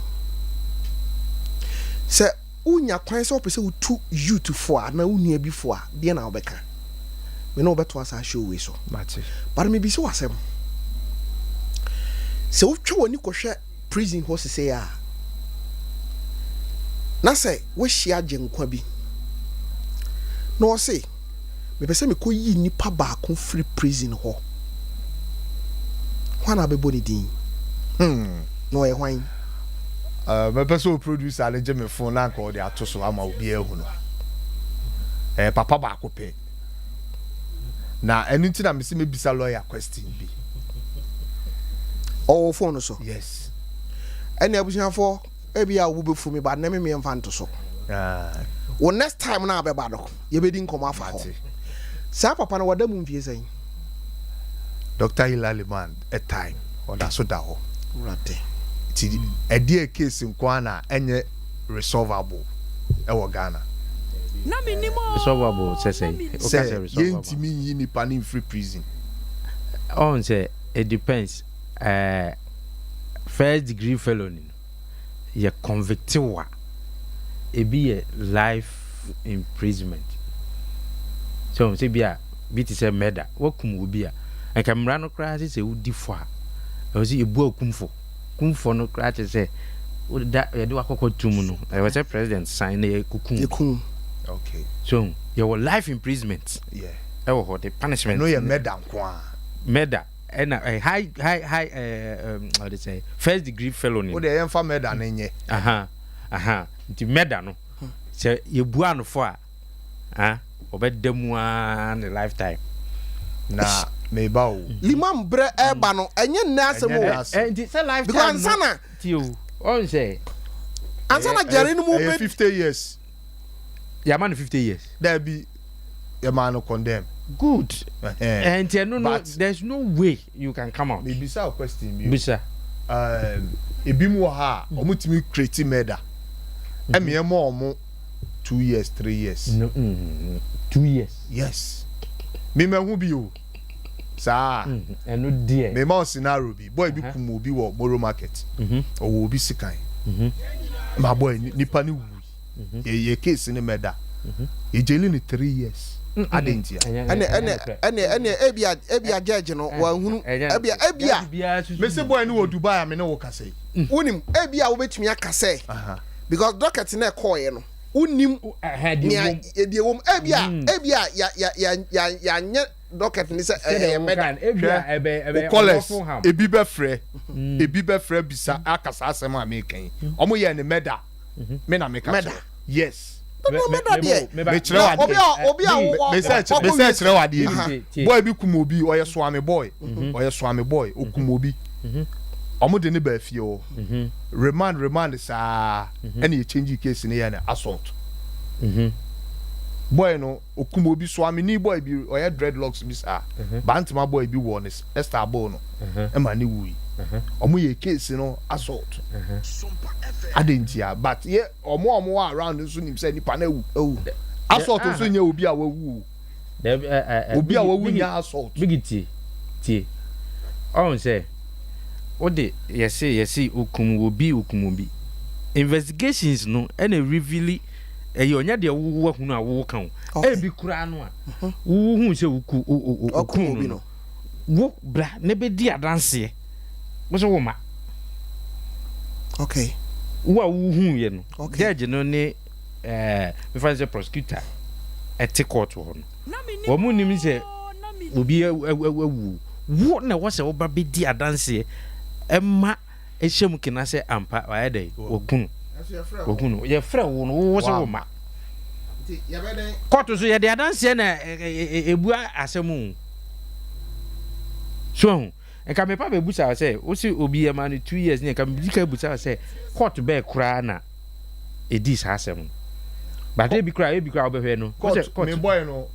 Speaker 1: unya kwan so pese utu youth for na unia before de na obeka me no beto asa show we so
Speaker 9: mate
Speaker 1: but me bi so asem se utwe woni kohwe prison ho se ya na say we hia genkwa bi no say me pese me ko yi nipa ba ko free prison ho hwana be boni din no e hwan
Speaker 9: my person producer aleje me phone na ko de atoso ama obi ehu no papa ba ko pe na anything na me se me bisa lawyer question bi
Speaker 1: oh phone so
Speaker 9: yes
Speaker 1: any abusian for ebia wo be fu me ba na me mfa nto so wo next time na abeba do ye be di nkoma afa ho sa papa na wada mu mfie san
Speaker 9: Dr. Hilali man a time or that so da ho
Speaker 1: rate
Speaker 9: ti a dear case in kwana enye resolvable e wo Ghana
Speaker 8: na minimo
Speaker 4: resolvable say
Speaker 9: yenti mi yi ni pan free prison
Speaker 4: on say it depends first degree felony you convicted wa it be a life imprisonment so say bia bit say murder wakum wo bia en kamra no kra say wudi fo a o say ebu akumfo no kra say da ye de wakoko tum no e was president sign na kukum
Speaker 9: okay
Speaker 4: so your life imprisonment
Speaker 9: yeah
Speaker 4: e wo the punishment
Speaker 9: no your murder kwa
Speaker 4: murder and a high how they say first degree felony
Speaker 9: o de yemfa murder na nye
Speaker 4: nti murder no say ye bua no fo a obedemu an lifetime
Speaker 9: na meba o
Speaker 1: limam bre eba no enye nna asem o
Speaker 4: nti say lifetime
Speaker 1: because sana
Speaker 4: ti o on say
Speaker 1: ansana jare no mu be
Speaker 9: 50 years
Speaker 4: ya man 50 years
Speaker 9: there be your man condemn
Speaker 4: good and no there's no way you can come out
Speaker 9: maybe say question me
Speaker 4: bisa
Speaker 9: ebi mu ha omutimi create murder emie mo 2 years 3 years
Speaker 4: no 2 years
Speaker 9: yes me hu bi o sa
Speaker 4: eno dear
Speaker 9: me ma scenario bi boy bi kum obi wo Moro market o wo bi sikan ma boy nipa ni wu ye case ni murder e jeli ni 3 years adentia ene ebia judge no wa hunu ebia me say boy ni wo Dubai me no wo kase
Speaker 1: unim ebia wo betumi akase because docket na call ye no unim ediewom ebia ya nye docket ni say meda
Speaker 9: ebia college ebi be frɛ bisa akasa asɛm a me kan omo ye ne meda me na me ka yes me chere wade boy bi kum obi oye swami boy okum obi omo de ne ba fie o remand sa and you change case ni ya assault boy no okum obi swami ni boy bi oye dreadlocks bi sa bantima boy bi won Esther Boy no e ma ni wu omo ye case no assault adentia but ye omo around nso nim say nipa na wu assault nso nya obi a wawu obi a wawu nya assault
Speaker 4: bigiti tie on say ode yesi okumu obi investigations no and reveal onya de wo hunu a wo kan e bi kura no a wo hu se okumu no wo bra ne be di adanse wo so wo ma
Speaker 1: okay
Speaker 4: wo hu ye no judge no ne me fa se prosecutor eti court ho no wo mu nim se obi awu wo na wo se wo ba be di adanse emma ehyem kina se ampa wa yede ogunu ye frɛ wo no wo so wo ma nti ye be den court so ye de adanse na ebu asɛm so enka me pa be busa say wo si obi e ma no 2 years ne enka me dika busa say court be kura na edi sa asɛm but e bi kura wo be hwe no
Speaker 9: court me boy no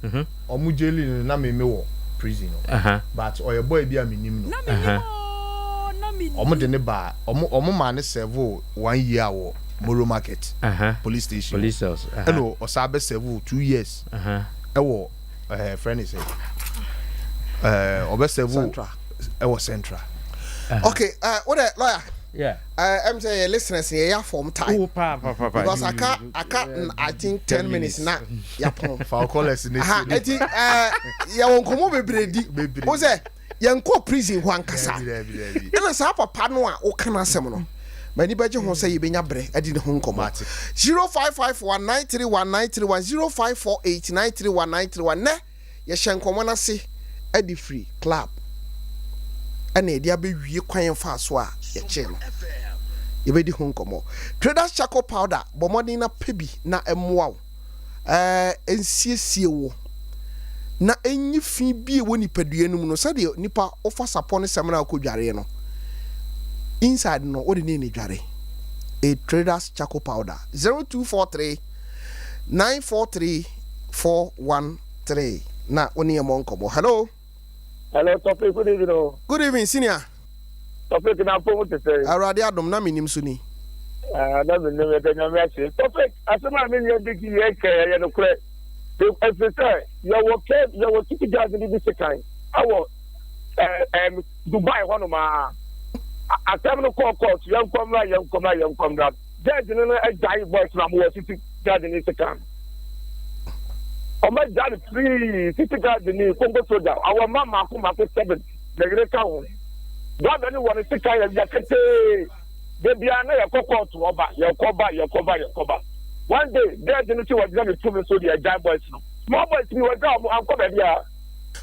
Speaker 9: omu jeli na me wo prison no but oye boy bi a menim no omo de ne ba omo ma ne serve 1 year wo Moro market police station
Speaker 4: police house
Speaker 9: hello osabe serve 2 years e wo friend is obe serve e wo central
Speaker 1: okay what a lawyer
Speaker 4: yeah
Speaker 1: I'm saying listeners here form time
Speaker 4: oh pa
Speaker 1: because I think 10 minutes na ya pon
Speaker 9: for callers ni
Speaker 1: eti ya won komo bebredi o say yanko prison ho ankasa ina sa papa no a o kana asem no mani baje ho say yebenya bre adi ne ho nkomo 0551931931 0548931931 ne ye hyenkomo na se adi free club ana edi abewie kwan fa so a ye che no yebedi ho nkomo traders charcoal powder bomodin na pebi na emwa ensiesie wo na enyi fi bi e woni padue no mu no sade nipa ofa sapo ne semna akodware no inside no odi ne dware a traders charcoal powder. 0243 943 413. Na oni among kobo. Hello.
Speaker 6: Hello, Topic. Good evening.
Speaker 1: Good evening, senior.
Speaker 6: Topic na po mo te say.
Speaker 1: Awurade adom na menim so ni.
Speaker 6: Na menim e kanya me achi. Topic, asema me ye big ye ke ye no kure. If you say you were keep gas in this kind. Awo Dubai hono ma. Atem no court yam come that. Judge no e jai boys na mo city gas in this kind. Omo judge free city gas in Congo soda. Our mama come at 7. The great town. God anyone is kind of yakete. Baby ana ya court oba, ya cover. One day, there's no two was going to me so the giant boys. Small boys, we were down. I'm coming here.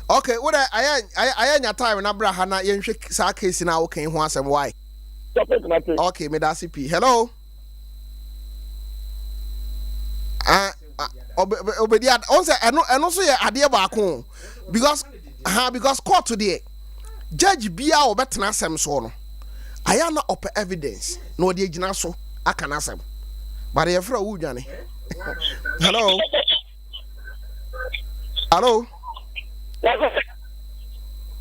Speaker 1: Okay, what I your time na bra hana yenhwe sa case na wo kan ho asem why. Okay, me da CP. Hello. Obedi on say eno so ye ade ba ko because court today judge bia obetena asem so no. Aya na op evidence no de agina so aka na asem. But you're from Ujani. Hello. Hello.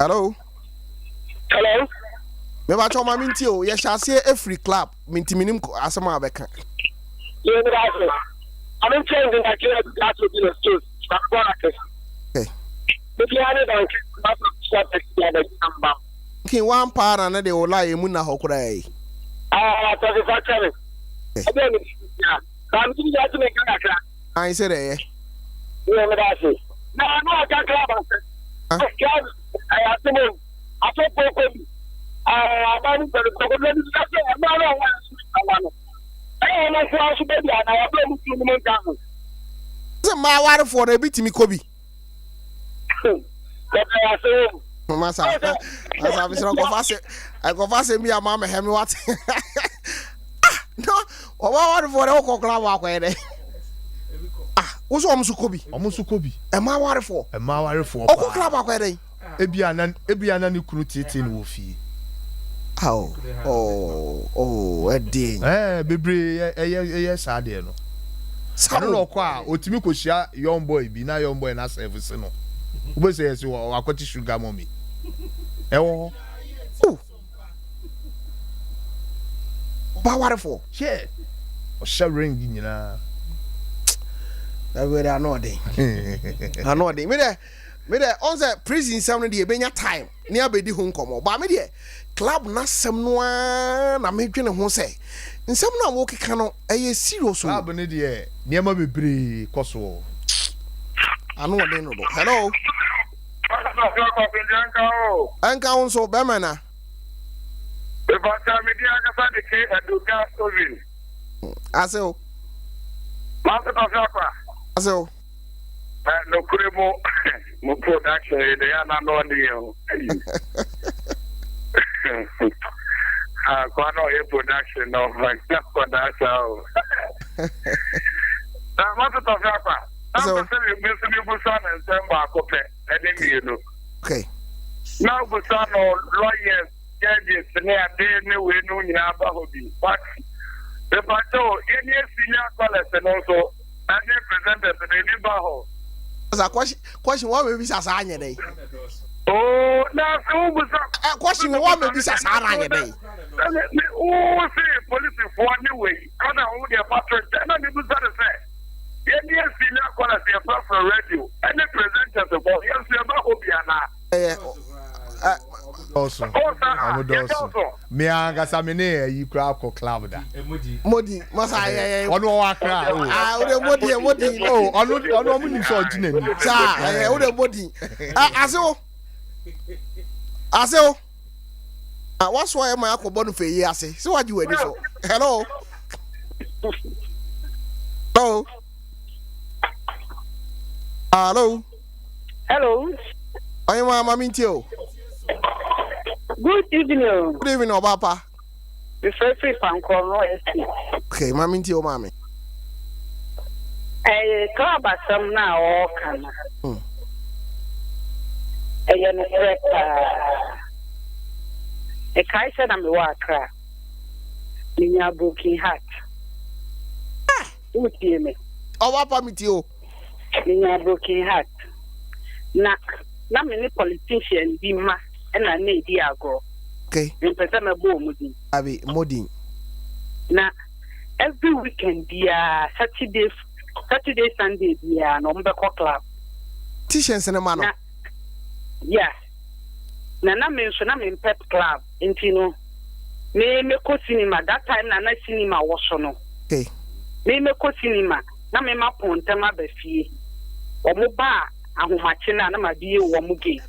Speaker 1: Hello.
Speaker 6: Hello.
Speaker 1: Me ba choma minti o ye sha say every club minti minim asema abeka.
Speaker 6: Yeah, I'm in change in that class with the schools. Okay. If you had it on
Speaker 1: okay, one para na de ola emu na hokura yi.
Speaker 6: Tofiakwa. Again, I'm thinking that to make a
Speaker 1: I said eh.
Speaker 6: Yeah, me that say. No, I can't club. I have to move. I thought poco. I'm to the problem. I'm not sure to be and I have no movement down.
Speaker 1: So my water for a bit me kobi. Masa mi sọ ko fase mi ama me hemi wat. No, o wa water for e ko club akwa ede. Wo so omsu kobi. E ma water for. O ko club akwa ede.
Speaker 9: Ebia na ni kunu tete no wo fie.
Speaker 1: Edin.
Speaker 9: Bebre ye sade no. Sado no kwa otimi kohia young boy bi na young boy na service no. Ube say yes wo akwati sugar mommy. Ewo.
Speaker 1: Ba for.
Speaker 9: Yeah. O sha ring nyina.
Speaker 1: Na we are not dey. Anode. Me there on the prison some dey benya time. Ni abedi ho nkomo. Ba me there club na sem no na me dwene ho say. Nsem na wo keka no eye serious.
Speaker 9: Club ne dey niam bebre koso.
Speaker 1: Anode no do. Hello. Anka unso be mana.
Speaker 7: E ba ta me dia ka sa de ke eduga stovin.
Speaker 1: Aseo.
Speaker 7: Master Tofiakwa.
Speaker 1: Aseo.
Speaker 7: No kuremo mo production de ya na no ndi yo. Kwa no e production no like that for that so. Master Tofiakwa.
Speaker 1: So
Speaker 7: I'm saying me se me busa na nsem ba akopɛ ene mi no.
Speaker 1: okay.
Speaker 7: Now busa no lawyers judges ne ade ne we no nyina ba hobi. But the pato any senior college no so and representative ne ba ho.
Speaker 1: Asa question what maybe sasa anya dey.
Speaker 7: Oh, na so busa
Speaker 1: question what maybe sasa anya dey.
Speaker 7: Oh, say police for anyway. Kana who dey patrol na me busa the say. Any senior college dey for radio. Any presenters about yes you ba hobi ana.
Speaker 9: Also. Me anga samene yi kra ko club da.
Speaker 1: Modi masa
Speaker 9: Ono wa kra.
Speaker 1: Ode modi.
Speaker 9: Ono mu ni so gina ni.
Speaker 1: Sa ode modi. Aseo. What's why am I akobọ no fe yi ase? Se waji wani so. Hello.
Speaker 5: Hello.
Speaker 1: Ayi ma minti o.
Speaker 5: Good evening.
Speaker 1: Good evening, Obapa.
Speaker 5: The first Pankoro ST.
Speaker 1: Okay, mami nti o mami.
Speaker 5: Club asam na o kana. No correct. Kai said I'm Wakra. Minya broken heart. What do me?
Speaker 1: Oh, what permit you?
Speaker 5: Minya broken heart. Na many politician be ma and I need the agro.
Speaker 1: Okay.
Speaker 5: In person a boom with me.
Speaker 1: Abi Modin.
Speaker 5: Na every weekend dia Saturday, Sunday dia no mbeko club.
Speaker 1: T-shirts in a man.
Speaker 5: Yeah. Na me so na me pep club. Intino. Me ko cinema that time na cinema was no.
Speaker 1: Okay.
Speaker 5: Me ko cinema na me ma ponta ma ba fie. Omo ba ahomache na ma bie wo mu gate.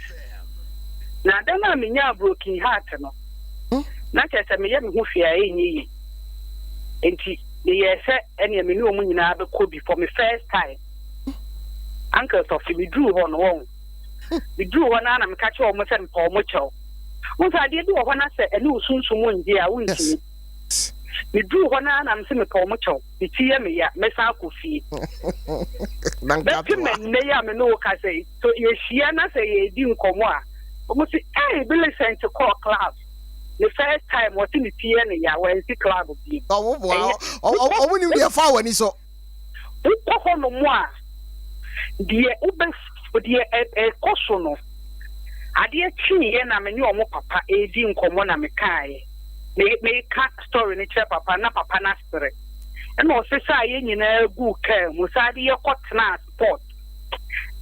Speaker 5: Na da na me nya broken heart no. Na kese me ye me hu fia enyi. Enti me ye se ene me ni omu nyina be ko before me first time. Uncle Tofi me drew ho no won. Me drew ho na me ka che omo se mpa omo chew. Mo sa de bi ho na se ene usunsun mo nje a wonti. Me drew ho na me se mpa omo chew. Me tie me ya me sa akofie. But me ya me no ka say so ye hia na say ye di nkomo a omo say Billy sent to call club the first time what in the tie na ya when the club bi
Speaker 1: omo ni dey fa wani so
Speaker 5: ko ho no mo a die ube die koso no ade chi ye na me ni omo papa e di nkomo na me kai me ka story ni che papa na stere and also say nyina gu ka musade ye kotna sport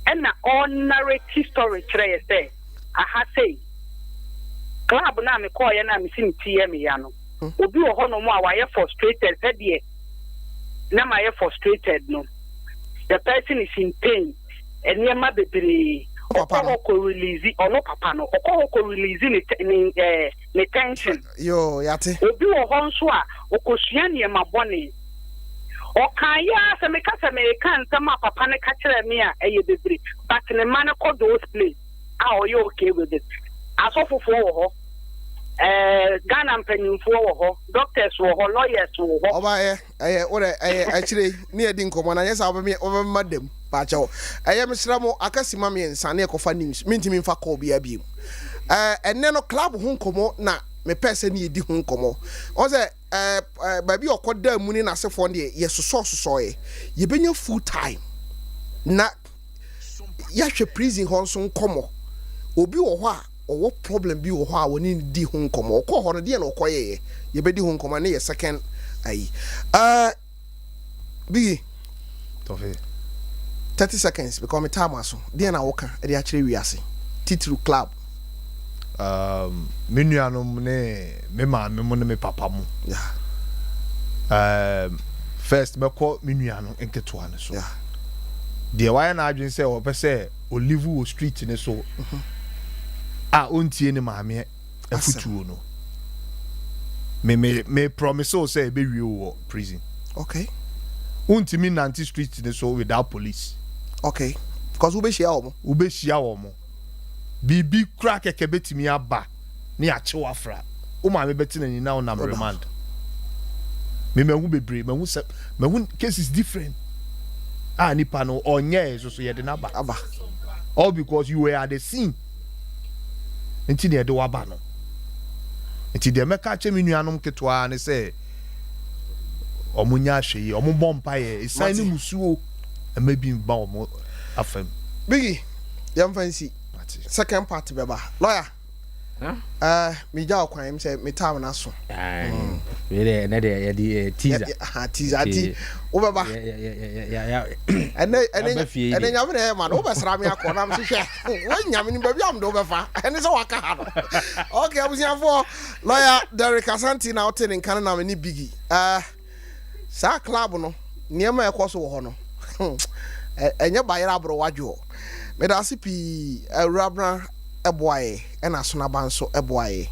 Speaker 5: and na on narrative story kire say aha say club na me call ye na me sim tie me ya no obi wo ho no mo a wa ye frustrated said ye na ma ye frustrated no the person is in pain and ye ma bebre papa ko release ono papa no ko release ni tension
Speaker 1: yo yate
Speaker 5: obi wo ho nso a okosua ne ma bone okanya se me kan sama papa ne ka kire me a eye bebre but ne man ko those place are you okay with it asofofo wo ho Ghana mpanyimfo wo ho doctors wo ho lawyers wo ho
Speaker 1: oba ore akire ne edi nkomo na yesa oba madam pa chawo mesra mo akasima me nsane ekofa news mintimi mfa call bia biem enne no club ho nkomo na me pese ne edi ho nkomo o se baby okoda mu ni na sefo ne yesoso ye benya full time na ya hwe prison ho nso nkomo obi wo ho a owo problem bi wo ho a woni di ho nkomo okọ ho no de na okoye ye bedi ho nkomo na ye second ayi bigi
Speaker 9: Tofi
Speaker 1: 30 seconds because me time aso de na woka e de akire wiase titru club
Speaker 9: me nuanom ne me maame mo ne me papa mo first me ko me nuanom enketo ane so de why na adwen say wo pese olive wo street ne so ontie ne maame afutuo no me promise o say be wi wo prison
Speaker 1: okay
Speaker 9: untimi nanti street ne so without police
Speaker 1: okay because we be share omo bibi
Speaker 9: crack keke betimi aba ne ache wafra o maame beti na nyina o na remand me hu bebre me hu cases different nipa no onye so ye de na aba all because you were at the scene nti de de waba no nti de meka che me nuanom ketwa ne say omunya hwe omubọ mpa ye isan ni musuo emabi mba omo afam
Speaker 1: bigi yam fancy second part beba lawyer me ja okwan say me time na so
Speaker 4: we dey na dey the
Speaker 1: teaser ati wo beba ene nyame na ma no besra me akona me hwe wo nyame ni ba bi am do befa ene so waka ha no okay abusiafo lawyer Derek Asante na hotel in Canada na me ni bigi sa club no niema ekoso wo ho no enye bayira abro wadwo me da sipi awurabra eboaye na so na banso eboaye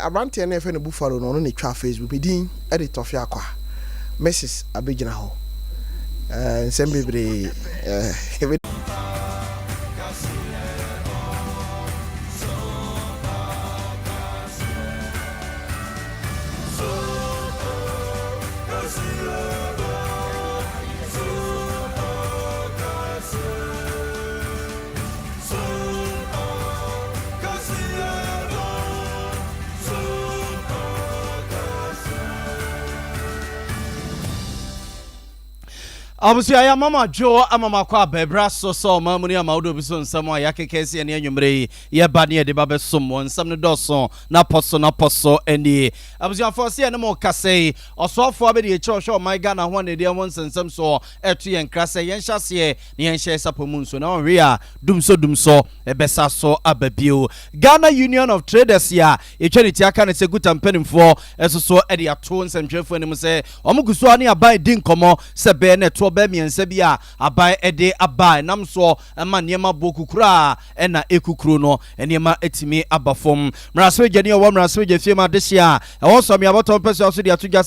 Speaker 1: abrante na efe no Buffalo no ne twa Facebook medin e Tofiakwa Mrs abegina ho nsembebre
Speaker 11: Abusia ya mama Jo amama kwa bebra so mamuni amaudo biso nsamo ya kekesi ene anwumre ye ba ne de babe som nsam ne doso na poso eni abusia force ene mo kase osofo abedi e chosho my Ghana ho ne de won nsam so etu ye nkrase ye nhase ne ye nhye sapomu nso na on ria dumso ebesa so ababio Ghana Union of Traders ya etweniti aka ne seguta mpanimfo esoso ede ato nsantwefo ne mo se omuguso ani abai din komo se be ne to ba miensa bi a abai ede abai nam so ma niema bokukura na ekukuro no niema etimi abafom mraso gye ne o mraso gye fie ma de hia e won so me aboto pese so de atoja